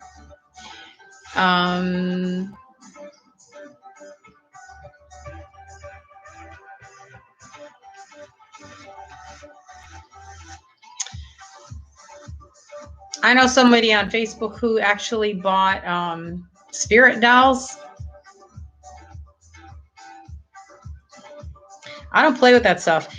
I know somebody on Facebook who actually bought spirit dolls. I don't play with that stuff.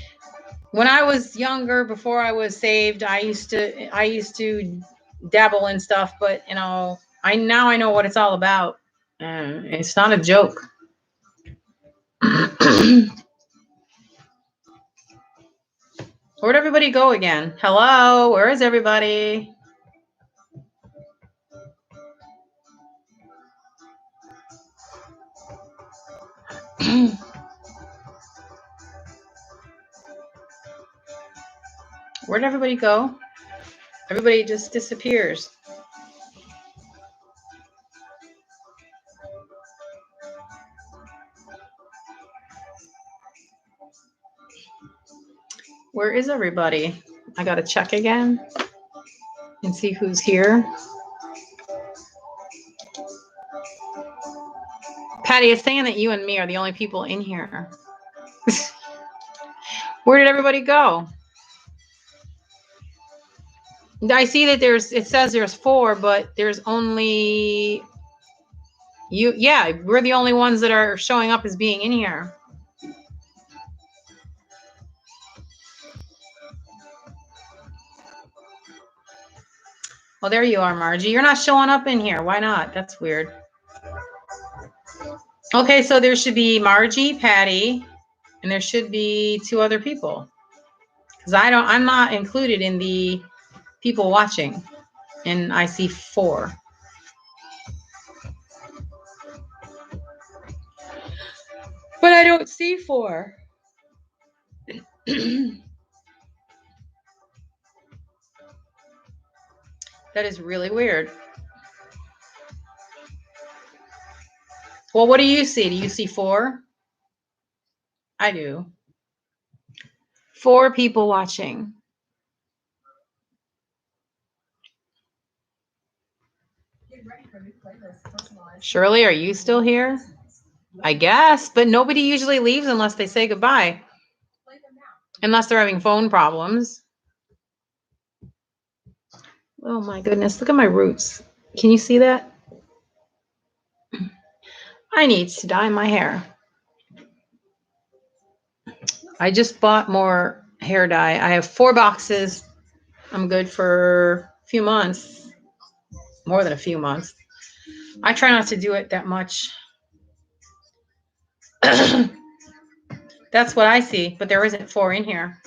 When I was younger, before I was saved, I used to dabble in stuff, but you know, I know what it's all about. It's not a joke. Where'd everybody go again? Hello, where is everybody? Where'd everybody go? Everybody just disappears. Where is everybody? I gotta check again and see who's here. Patty is saying that you and me are the only people in here. Where did everybody go? I see that it says there's 4, but there's only you. Yeah, we're the only ones that are showing up as being in here. Well, there you are, Margie. You're not showing up in here. Why not? That's weird. Okay, so there should be Margie, Patty, and there should be 2 other people. Because I'm not included in the people watching. And I see 4. But I don't see 4. That is really weird. Well, what do you see? Do you see 4? I do. 4 people watching. Shirley, are you still here? I guess, but nobody usually leaves unless they say goodbye. Unless they're having phone problems. Oh my goodness, look at my roots. Can you see that? I need to dye my hair. I just bought more hair dye. I have 4 boxes. I'm good for a few months. More than a few months. I try not to do it that much. That's what I see, but there isn't 4 in here.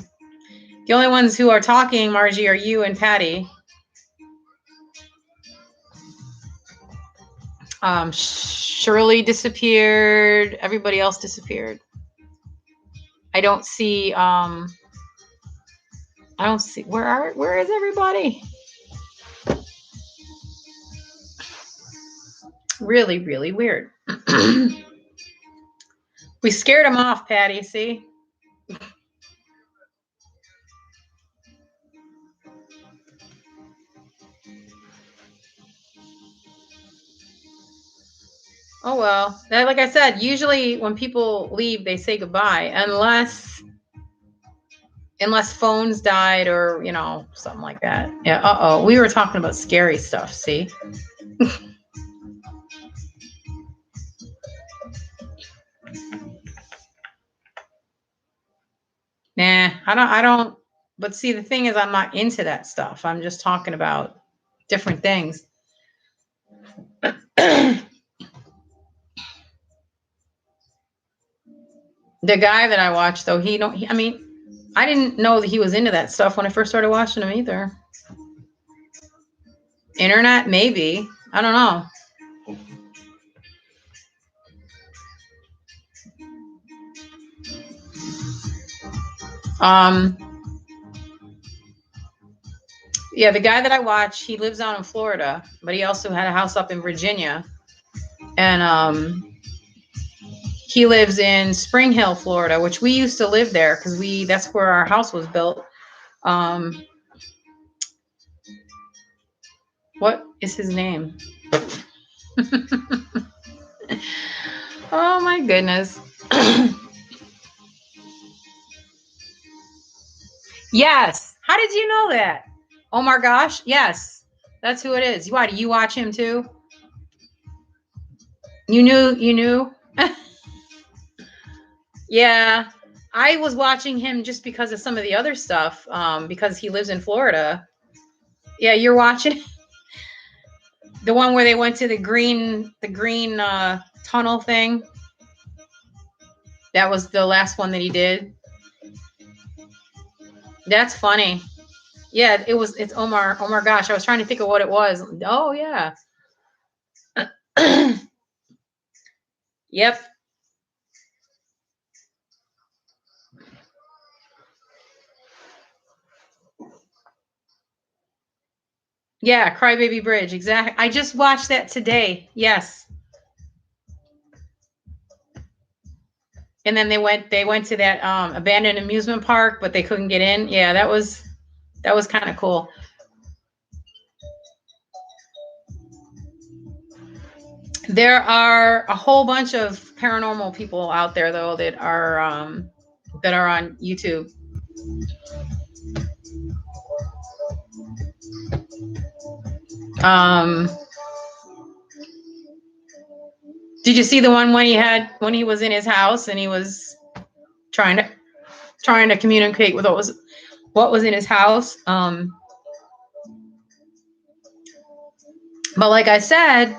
The only ones who are talking, Margie, are you and Patty. Shirley disappeared. Everybody else disappeared. I don't see. Where is everybody? Really, really weird. We scared them off, Patty. See. Oh well, like I said, usually when people leave, they say goodbye, unless phones died or something like that. Yeah. We were talking about scary stuff. See. Nah, I don't. But see, the thing is, I'm not into that stuff. I'm just talking about different things. The guy that I watched, though, I didn't know that he was into that stuff when I first started watching him either. Internet, maybe. I don't know. Yeah, the guy that I watch, he lives out in Florida, but he also had a house up in Virginia. And he lives in Spring Hill, Florida, which we used to live there because that's where our house was built. What is his name? Oh my goodness. Yes. How did you know that? Oh my gosh. Yes. That's who it is. Why, do you watch him too? You knew? Yeah. I was watching him just because of some of the other stuff, because he lives in Florida. Yeah, you're watching the one where they went to the green tunnel thing. That was the last one that he did. That's funny. Yeah, it's Omar. Oh my gosh, I was trying to think of what it was. Oh yeah. Yep. Yeah, Crybaby Bridge. Exactly. I just watched that today. Yes. And then they went to that abandoned amusement park, but they couldn't get in. Yeah, that was kind of cool. There are a whole bunch of paranormal people out there, though, that are on YouTube. Did you see the one when he was in his house and he was trying to communicate with what was in his house? But like I said,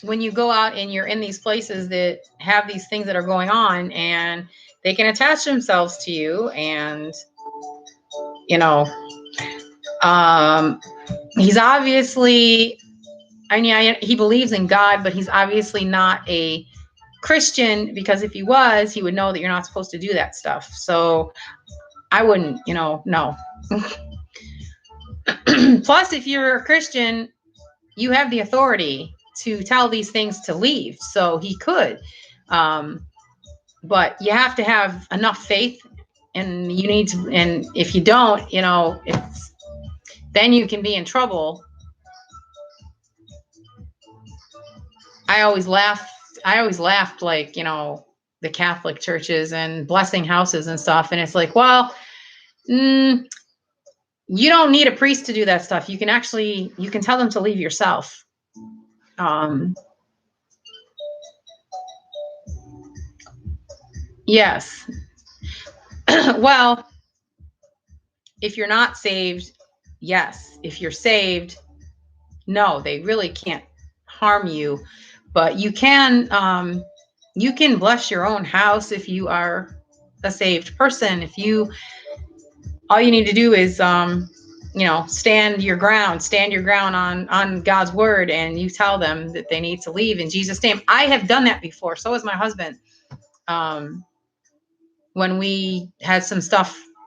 when you go out and you're in these places that have these things that are going on, and they can attach themselves to you, and he's obviously, he believes in God, but he's obviously not a Christian, because if he was, he would know that you're not supposed to do that stuff. So I wouldn't, no. Plus, if you're a Christian, you have the authority to tell these things to leave. So he could. But you have to have enough faith, and you need to, and if you don't, then you can be in trouble. I always laughed like, the Catholic churches and blessing houses and stuff. And it's like, well, you don't need a priest to do that stuff. You can tell them to leave yourself. Yes. Well, if you're not saved, yes. If you're saved, no, they really can't harm you. But you can bless your own house if you are a saved person. All you need to do is, stand your ground on God's word, and you tell them that they need to leave in Jesus' name. I have done that before. So has my husband. When we had some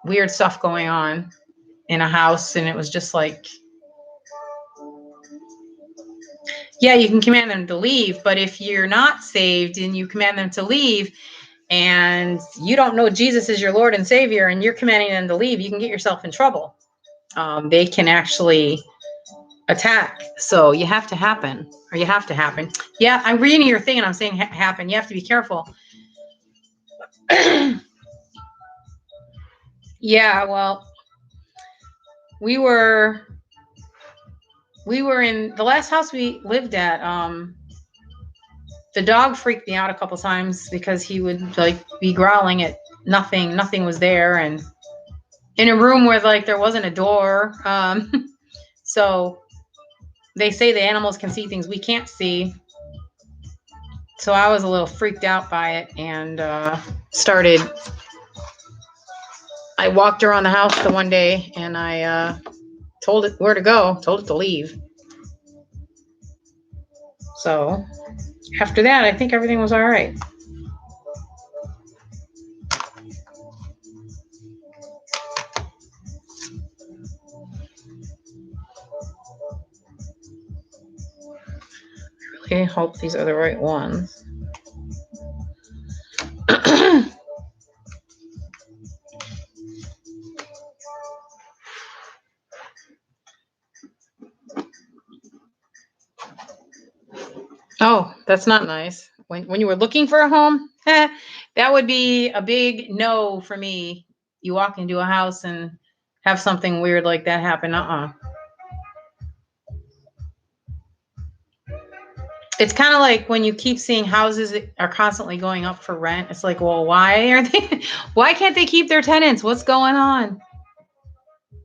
weird stuff going on in a house, and it was just like, yeah, you can command them to leave, but if you're not saved and you command them to leave and you don't know Jesus is your Lord and Savior and you're commanding them to leave, you can get yourself in trouble. They can actually attack. So you have to happen. Yeah, I'm reading your thing and I'm saying happen. You have to be careful. Yeah, well, we were in the last house we lived at. The dog freaked me out a couple times because he would be growling at nothing. Nothing was there, and in a room where there wasn't a door. So they say the animals can see things we can't see. So I was a little freaked out by it, and I walked around the house the one day, and I told it where to go, told it to leave. So after that, I think everything was all right. I really hope these are the right ones. Oh, that's not nice. When you were looking for a home, that would be a big no for me. You walk into a house and have something weird like that happen. It's kind of like when you keep seeing houses that are constantly going up for rent. It's like, well, why can't they keep their tenants? What's going on?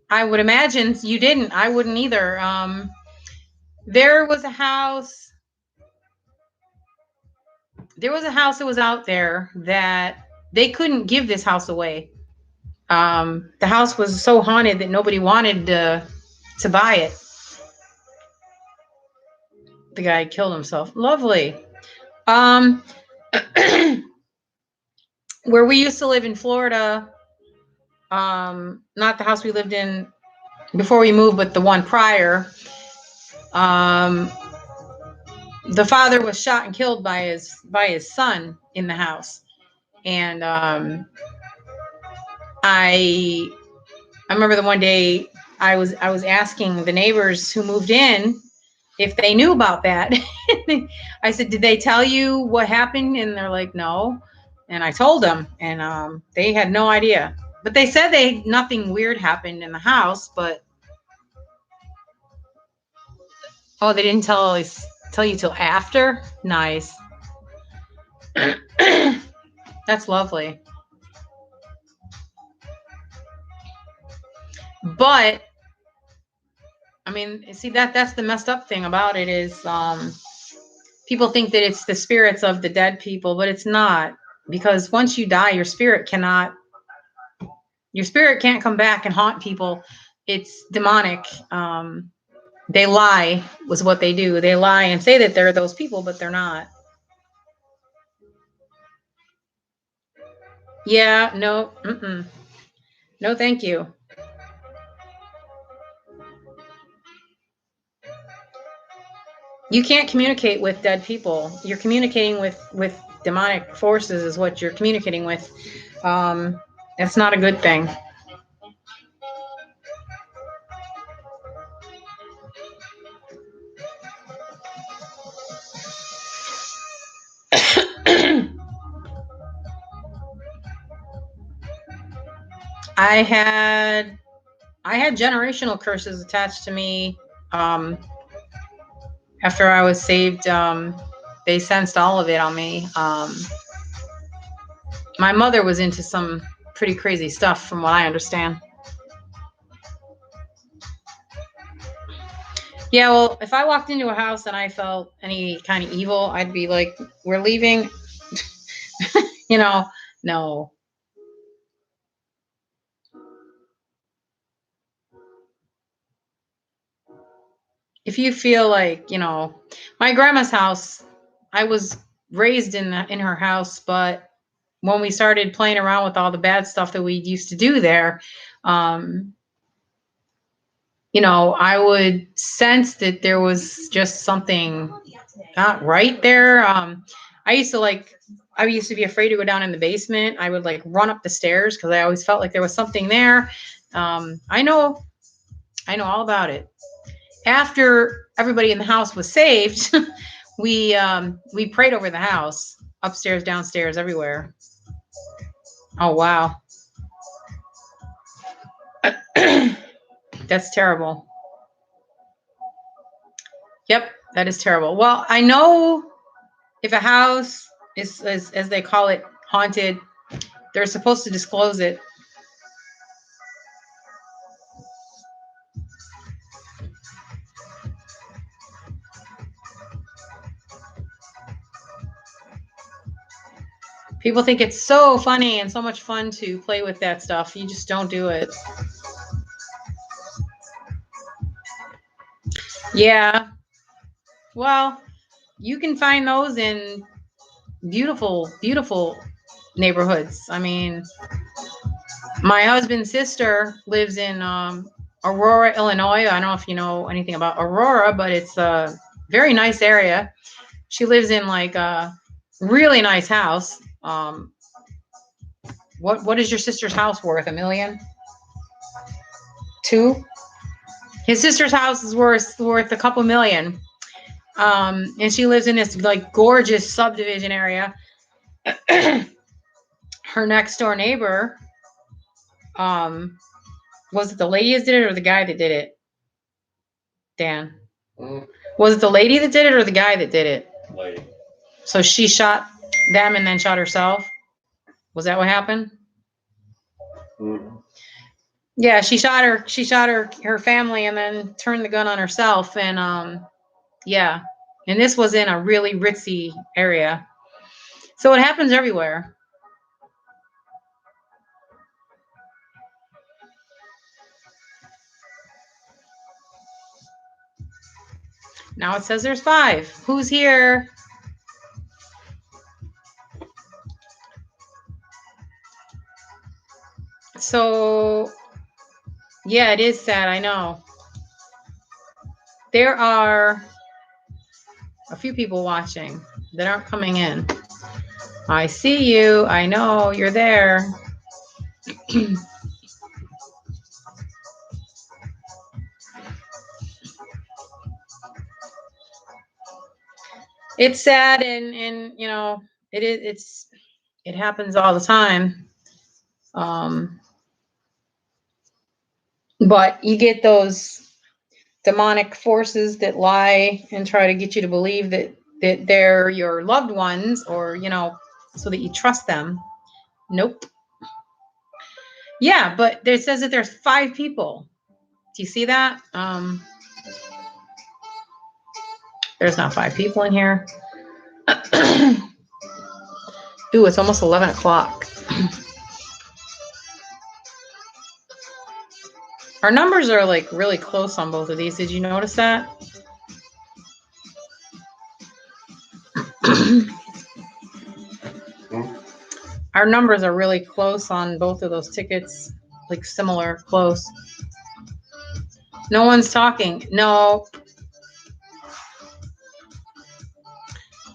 I would imagine you didn't. I wouldn't either. There was a house that was out there that they couldn't give this house away. The house was so haunted that nobody wanted to buy it. The guy killed himself. Lovely. Where we used to live in Florida, not the house we lived in before we moved, but the one prior, the father was shot and killed by his son in the house. And I remember the one day I was asking the neighbors who moved in if they knew about that. I said, "Did they tell you what happened?" And they're like, "No." And I told them, and they had no idea. But they said nothing weird happened in the house. But oh, they didn't tell you till after. Nice. That's lovely. But I mean, see that's the messed up thing about it is people think that it's the spirits of the dead people, but it's not, because once you die, your spirit can't come back and haunt people. It's demonic. They lie was what they do. They lie and say that they're those people, but they're not. Yeah, no, no, thank you. You can't communicate with dead people. You're communicating with demonic forces is what you're communicating with. It's not a good thing. I had generational curses attached to me. After I was saved, they sensed all of it on me. My mother was into some pretty crazy stuff, from what I understand. Yeah, well, if I walked into a house and I felt any kind of evil, I'd be like, "We're leaving." No. If you feel like, my grandma's house, I was raised in her house, but when we started playing around with all the bad stuff that we used to do there, I would sense that there was just something not right there. I used to be afraid to go down in the basement. I would run up the stairs because I always felt like there was something there. I know all about it. After everybody in the house was saved, we prayed over the house, upstairs, downstairs, everywhere. Oh wow. That's terrible. Yep, that is terrible. Well, I know if a house is, as they call it, haunted, they're supposed to disclose it. People think it's so funny and so much fun to play with that stuff. You just don't do it. Yeah. Well, you can find those in beautiful, beautiful neighborhoods. I mean, my husband's sister lives in Aurora, Illinois. I don't know if you know anything about Aurora, but it's a very nice area. She lives in a really nice house. What is your sister's house worth? $1 million? 2? His sister's house is worth a couple million. And she lives in this gorgeous subdivision area. Her next door neighbor, was it the lady that did it or the guy that did it? Dan. Was it the lady that did it or the guy that did it? Lady. So she shot them and then shot herself? Was that what happened? Mm-hmm. Yeah, she shot her family and then turned the gun on herself. And yeah. And this was in a really ritzy area. So it happens everywhere. Now it says there's 5. Who's here? So, yeah, it is sad. I know. There are a few people watching that aren't coming in. I see you. I know you're there. It's sad, and you know, it happens all the time. But you get those demonic forces that lie and try to get you to believe that they're your loved ones, or you know, so that you trust them. Nope. Yeah, but it says that there's 5 people. Do you see that? There's not 5 people in here. Ooh, it's almost 11 o'clock. Our numbers are like really close on both of these. Did you notice that? Our numbers are really close on both of those tickets, like similar, close. No one's talking. No.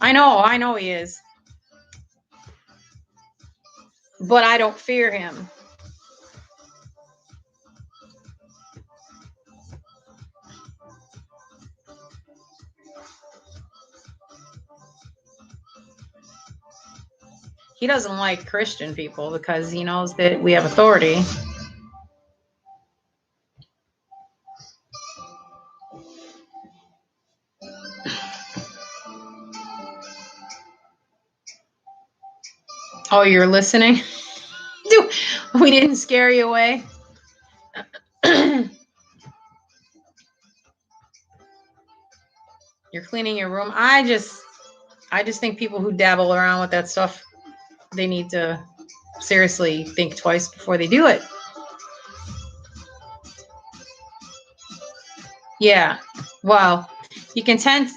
I know he is. But I don't fear him. He doesn't like Christian people because he knows that we have authority. Oh, you're listening? We didn't scare you away. You're cleaning your room. I just think people who dabble around with that stuff, they need to seriously think twice before they do it. Yeah. Well, you can sense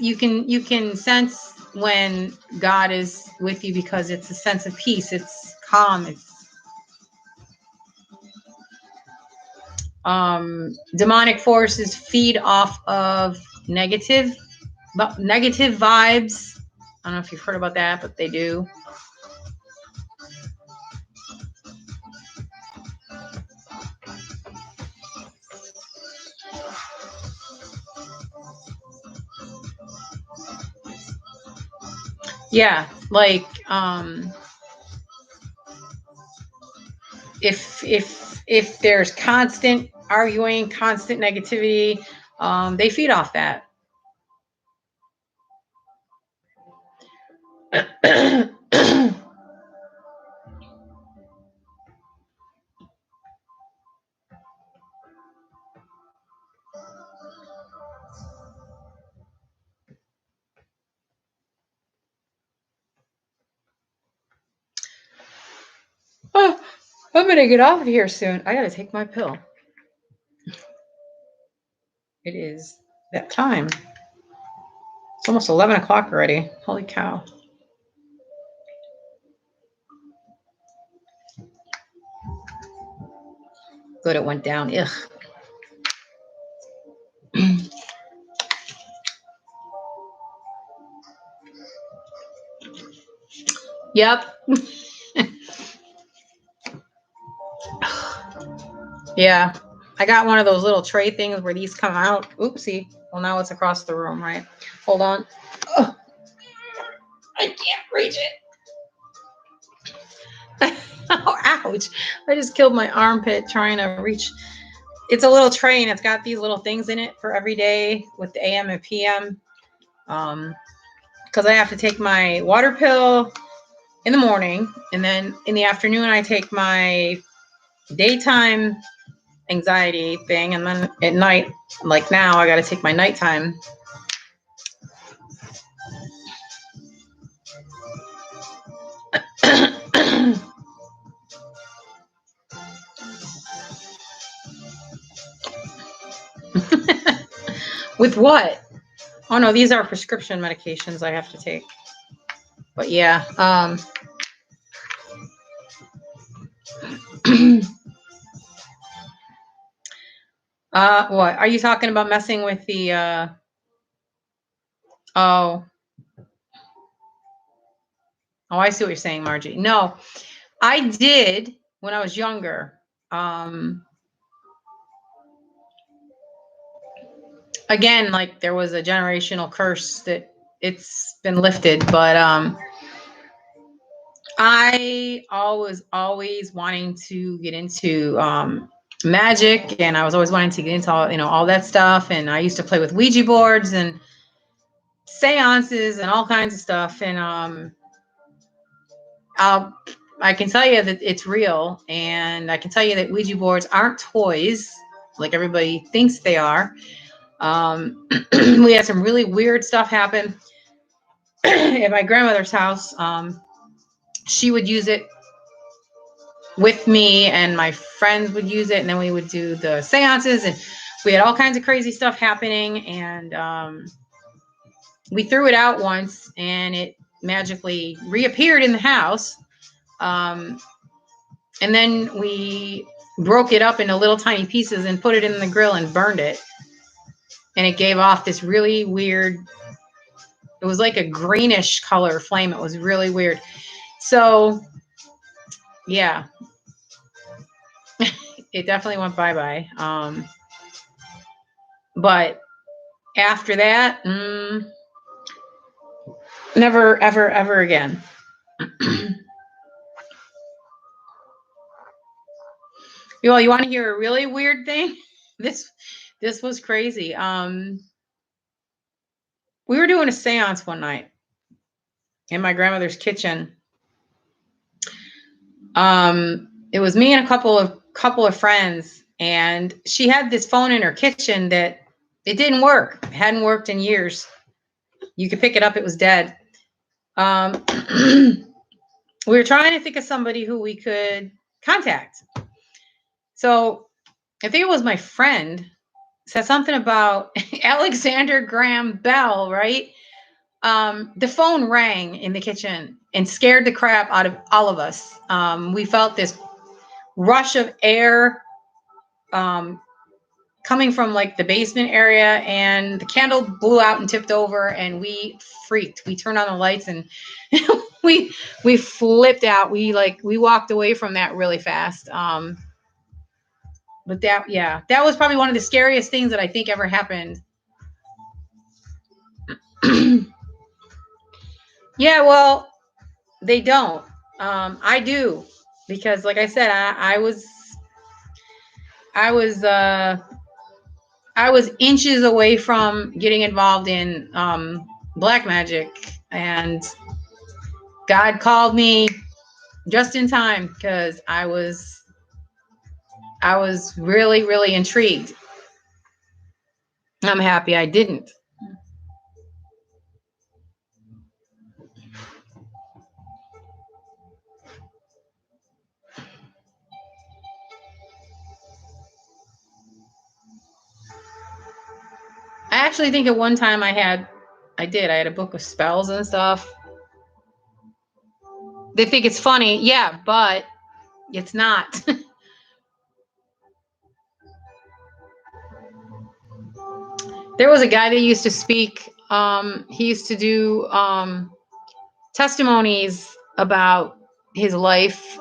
when God is with you because it's a sense of peace. It's calm. It's demonic forces feed off of negative vibes. I don't know if you've heard about that, but they do. Yeah, like if there's constant arguing, constant negativity, they feed off that. Oh, I'm gonna get off of here soon. I gotta take my pill. It is that time. It's almost 11 o'clock already. Holy cow. Good, it went down. Ugh. Yep. Yeah. I got one of those little tray things where these come out. Oopsie. Well, now it's across the room, right? Hold on. Ugh. I can't reach it. Oh, ouch. I just killed my armpit trying to reach. It's a little tray and it's got these little things in it for every day with the AM and PM. Because I have to take my water pill in the morning, and then in the afternoon I take my daytime anxiety thing, and then at night, like now, I got to take my nighttime. With what? Oh no, these are prescription medications I have to take. But yeah, what are you talking about? Messing with the oh, Oh, I see what you're saying, Margie. No, I did when I was younger. Again, like there was a generational curse that it's been lifted, but I always wanting to get into magic, and I was always wanting to get into all that stuff. And I used to play with Ouija boards and seances and all kinds of stuff. And I can tell you that it's real, and I can tell you that Ouija boards aren't toys like everybody thinks they are. We had some really weird stuff happen at my grandmother's house. She would use it with me, and my friends would use it, and then we would do the seances, and we had all kinds of crazy stuff happening. And we threw it out once, and it magically reappeared in the house. And then we broke it up into little tiny pieces and put it in the grill and burned it. And it gave off this really weird, it was like a greenish color flame. It was really weird. So, yeah, it definitely went bye-bye. But after that, never, ever, ever again. You want to hear a really weird thing? This was crazy. We were doing a seance one night in my grandmother's kitchen. It was me and a couple of friends, and she had this phone in her kitchen that it didn't work. It hadn't worked in years. You could pick it up, it was dead. We were trying to think of somebody who we could contact. So I think it was my friend said something about Alexander Graham Bell, right? The phone rang in the kitchen and scared the crap out of all of us. We felt this rush of air coming from like the basement area, and the candle blew out and tipped over, and we freaked. We turned on the lights, and we flipped out. We walked away from that really fast. But that was probably one of the scariest things that I think ever happened. Yeah, well, they don't. I do, because like I said, I was inches away from getting involved in black magic, and God called me just in time, because I was really, really intrigued. I'm happy I didn't. I actually think at one time I had a book of spells and stuff. They think it's funny. Yeah, but it's not. There was a guy that used to speak. He used to do testimonies about his life.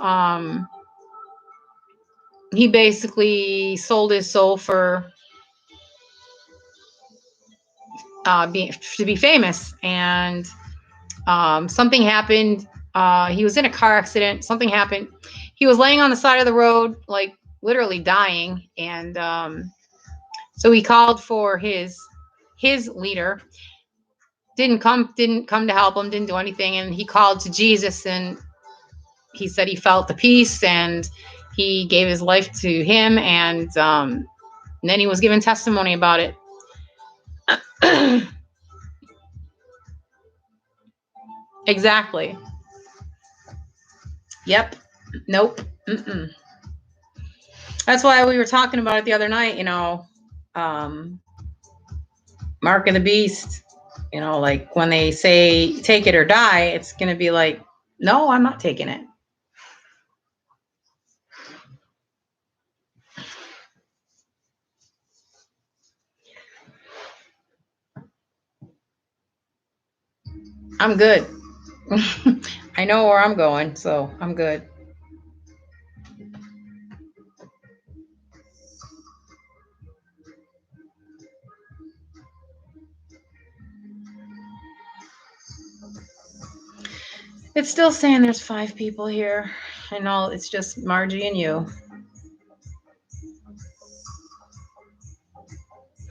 He basically sold his soul for to be famous, and something happened. He was in a car accident. Something happened. He was laying on the side of the road, like literally dying, and so he called for his leader. Didn't come to help him. Didn't do anything, and he called to Jesus, and he said he felt the peace, and he gave his life to him, and then he was given testimony about it. Exactly. Yep. Nope. Mm-mm. That's why we were talking about it the other night, Mark of the Beast, like when they say take it or die, it's going to be like, no, I'm not taking it. I'm good. I know where I'm going, so I'm good. It's still saying there's 5 people here. I know it's just Margie and you.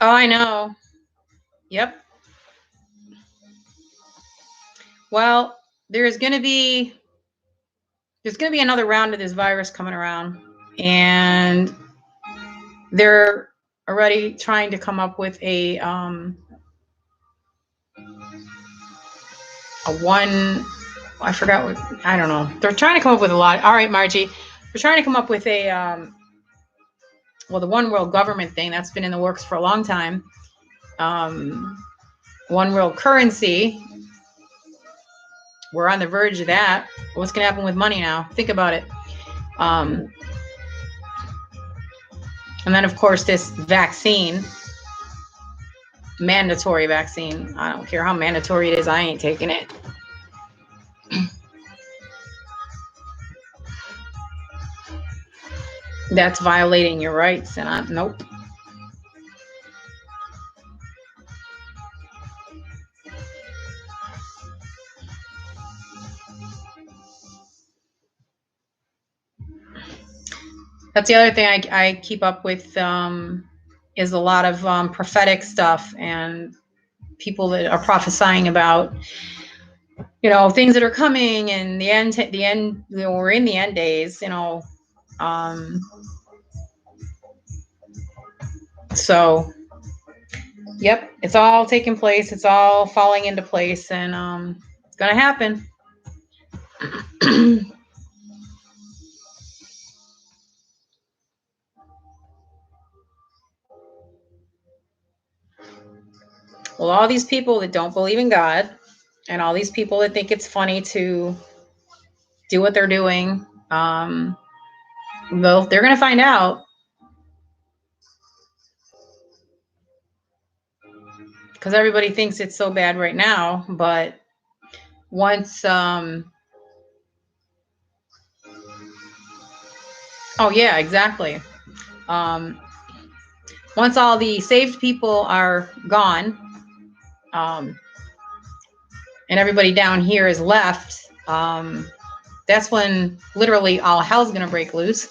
Oh, I know. Yep. Well, there's going to be another round of this virus coming around, and they're already trying to come up with a one. I forgot what. I don't know. They're trying to come up with a lot. All right, Margie. They're trying to come up with a well, the one world government thing that's been in the works for a long time. One world currency. We're on the verge of that. What's going to happen with money now? Think about it. And then, of course, this vaccine, mandatory vaccine. I don't care how mandatory it is. I ain't taking it. That's violating your rights. And nope. That's the other thing I keep up with is a lot of prophetic stuff and people that are prophesying about, things that are coming and the end, we're in the end days, so yep, it's all taking place. It's all falling into place, and it's going to happen. Well, all these people that don't believe in God and all these people that think it's funny to do what they're doing, well, they're going to find out. Because everybody thinks it's so bad right now, but once oh yeah, exactly. Once all the saved people are gone, and everybody down here is left, that's when literally all hell's gonna break loose,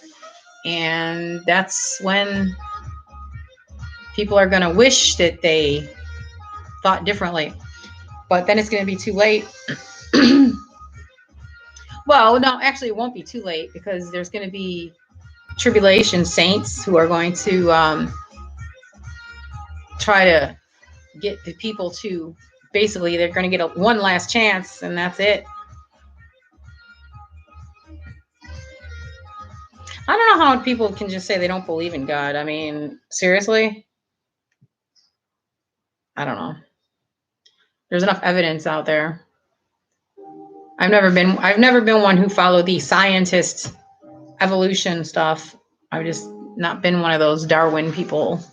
and that's when people are gonna wish that they thought differently, but then it's gonna be too late. Well, no, actually it won't be too late, because there's gonna be tribulation saints who are going to try to get the people to, basically they're going to get one last chance, and that's it. I don't know how people can just say they don't believe in God. I mean, seriously? I don't know. There's enough evidence out there. I've never been one who followed the scientist evolution stuff. I've just not been one of those Darwin people.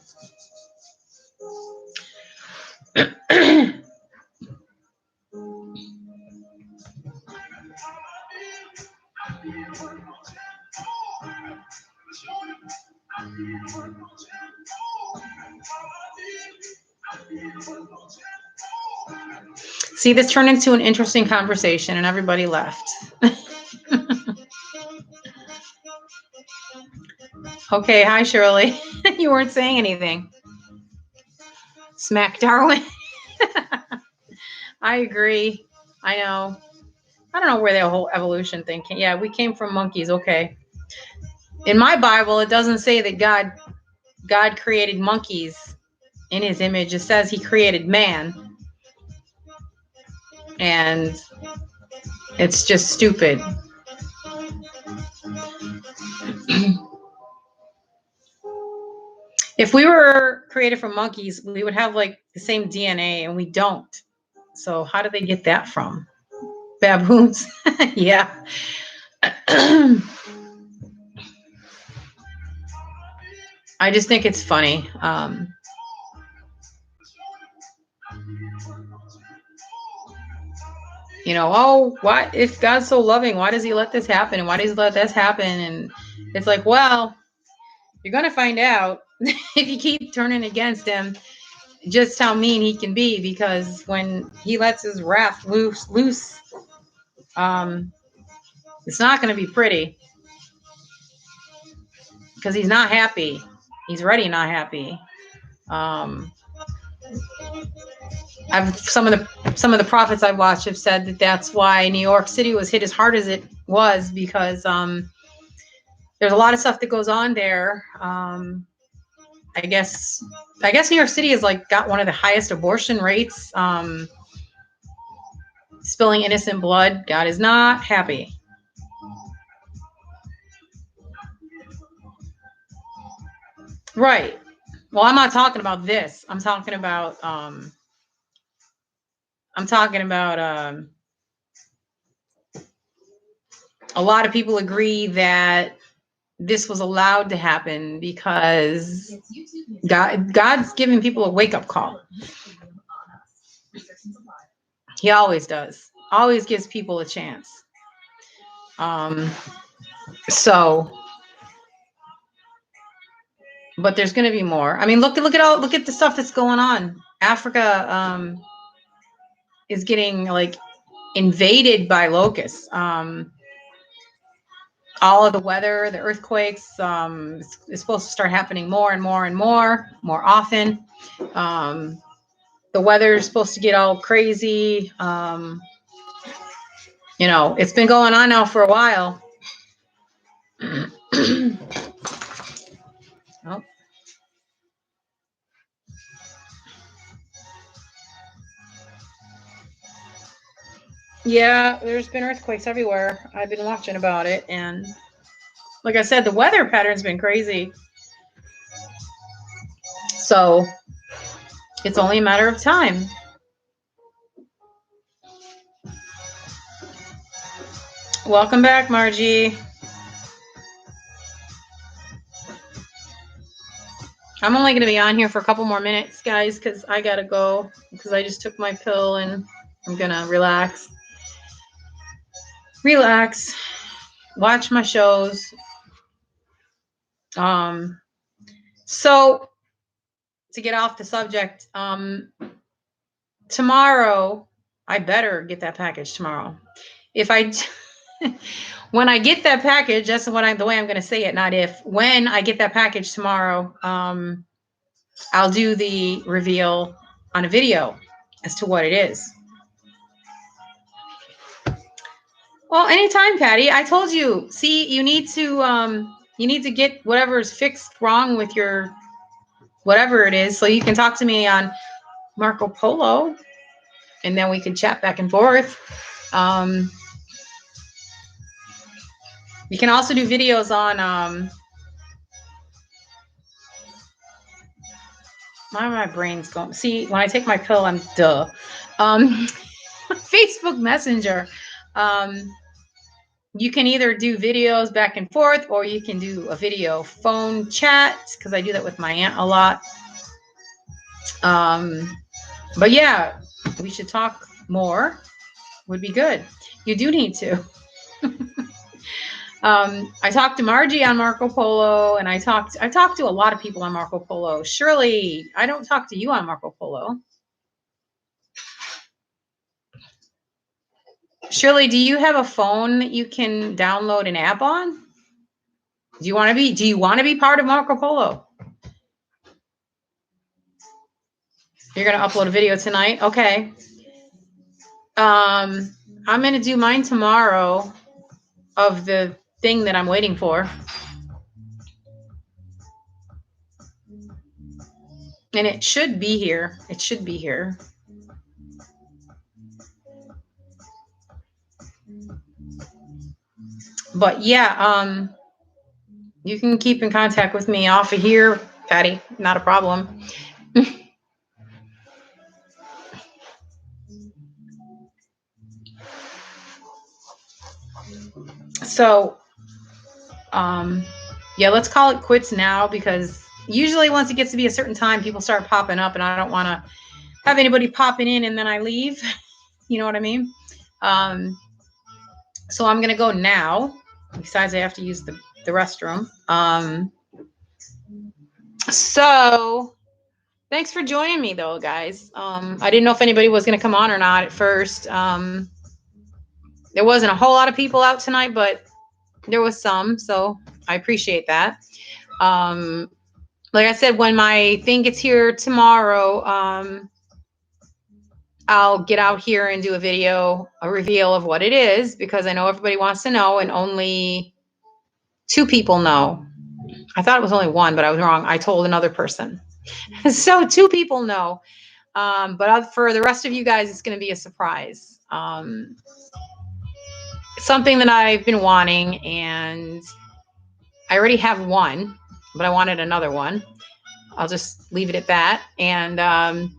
See, this turned into an interesting conversation and everybody left. Okay, hi Shirley. You weren't saying anything. Smack Darwin. I agree. I know. I don't know where the whole evolution thing came. Yeah, we came from monkeys. Okay. In my Bible, it doesn't say that God created monkeys in his image. It says he created man. And it's just stupid. If we were created from monkeys, we would have like the same DNA, and we don't. So how did they get that from? Baboons? Yeah. I just think it's funny. You know, oh, why, if God's so loving, why does he let this happen? And why does he let this happen? And it's like, well, you're going to find out if you keep turning against him just how mean he can be, because when he lets his wrath loose, it's not going to be pretty, because he's not happy. He's already not happy. Some of the prophets I've watched have said that that's why New York City was hit as hard as it was, because there's a lot of stuff that goes on there. I guess New York City has like got one of the highest abortion rates. Spilling innocent blood. God is not happy. Right. Well, I'm not talking about this. I'm talking about a lot of people agree that this was allowed to happen because God's giving people a wake-up call. He always does. Always gives people a chance. So, but there's going to be more. I mean, look at the stuff that's going on. Africa is getting like invaded by locusts. All of the weather, the earthquakes, is supposed to start happening more and more often. The weather is supposed to get all crazy. You know, it's been going on now for a while. Oh. Yeah, there's been earthquakes everywhere. I've been watching about it, and like I said, the weather pattern's been crazy. So it's only a matter of time. Welcome back, Margie. I'm only going to be on here for a couple more minutes, guys, because I got to go, because I just took my pill and I'm going to relax, watch my shows. So to get off the subject, tomorrow, I better get that package tomorrow. When I get that package, that's the way I'm going to say it, not if. When I get that package tomorrow, I'll do the reveal on a video as to what it is. Well, anytime, Patty. I told you. See, you need to get whatever is fixed wrong with your whatever it is, so you can talk to me on Marco Polo, and then we can chat back and forth. You can also do videos on my brain's going. See, when I take my pill, I'm duh. Facebook Messenger. You can either do videos back and forth, or you can do a video phone chat, because I do that with my aunt a lot. But yeah, we should talk more. Would be good. You do need to. I talked to Margie on Marco Polo, and I talked to a lot of people on Marco Polo. Shirley, I don't talk to you on Marco Polo. Shirley, do you have a phone that you can download an app on? Do you want to be part of Marco Polo? You're going to upload a video tonight? Okay. I'm going to do mine tomorrow of the thing that I'm waiting for. And it should be here. But yeah, you can keep in contact with me off of here, Patty. Not a problem. So, yeah, let's call it quits now, because usually once it gets to be a certain time, people start popping up, and I don't want to have anybody popping in and then I leave. You know what I mean? So I'm gonna go now. Besides, I have to use the restroom. So thanks for joining me, though, guys. I didn't know if anybody was gonna come on or not at first. There wasn't a whole lot of people out tonight, but there was some, so I appreciate that. Like I said, when my thing gets here tomorrow, I'll get out here and do a video, a reveal of what it is, because I know everybody wants to know, and only 2 people know. I thought it was only 1, but I was wrong. I told another person. So 2 people know. But for the rest of you guys, it's going to be a surprise. Something that I've been wanting, and I already have one, but I wanted another one. I'll just leave it at that. And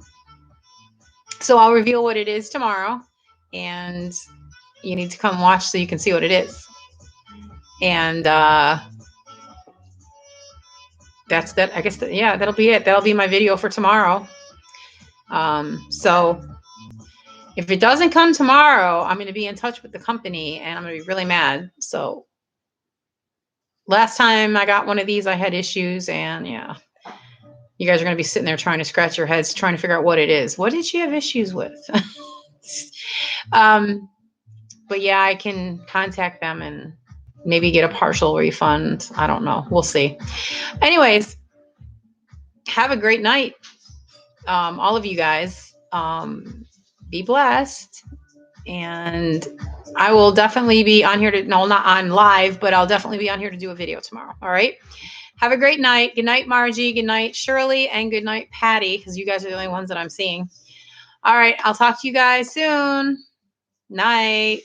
so I'll reveal what it is tomorrow, and you need to come watch so you can see what it is. And that's that. I guess yeah, that'll be it. That'll be my video for tomorrow. So if it doesn't come tomorrow, I'm going to be in touch with the company, and I'm going to be really mad. So last time I got one of these, I had issues, and yeah, you guys are going to be sitting there trying to scratch your heads, trying to figure out what it is. What did she have issues with? But yeah, I can contact them and maybe get a partial refund. I don't know. We'll see. Anyways, have a great night. All of you guys, be blessed. And I will definitely be on here no, not on live, but I'll definitely be on here to do a video tomorrow. All right. Have a great night. Good night, Margie. Good night, Shirley. And good night, Patty, because you guys are the only ones that I'm seeing. All right. I'll talk to you guys soon. Night.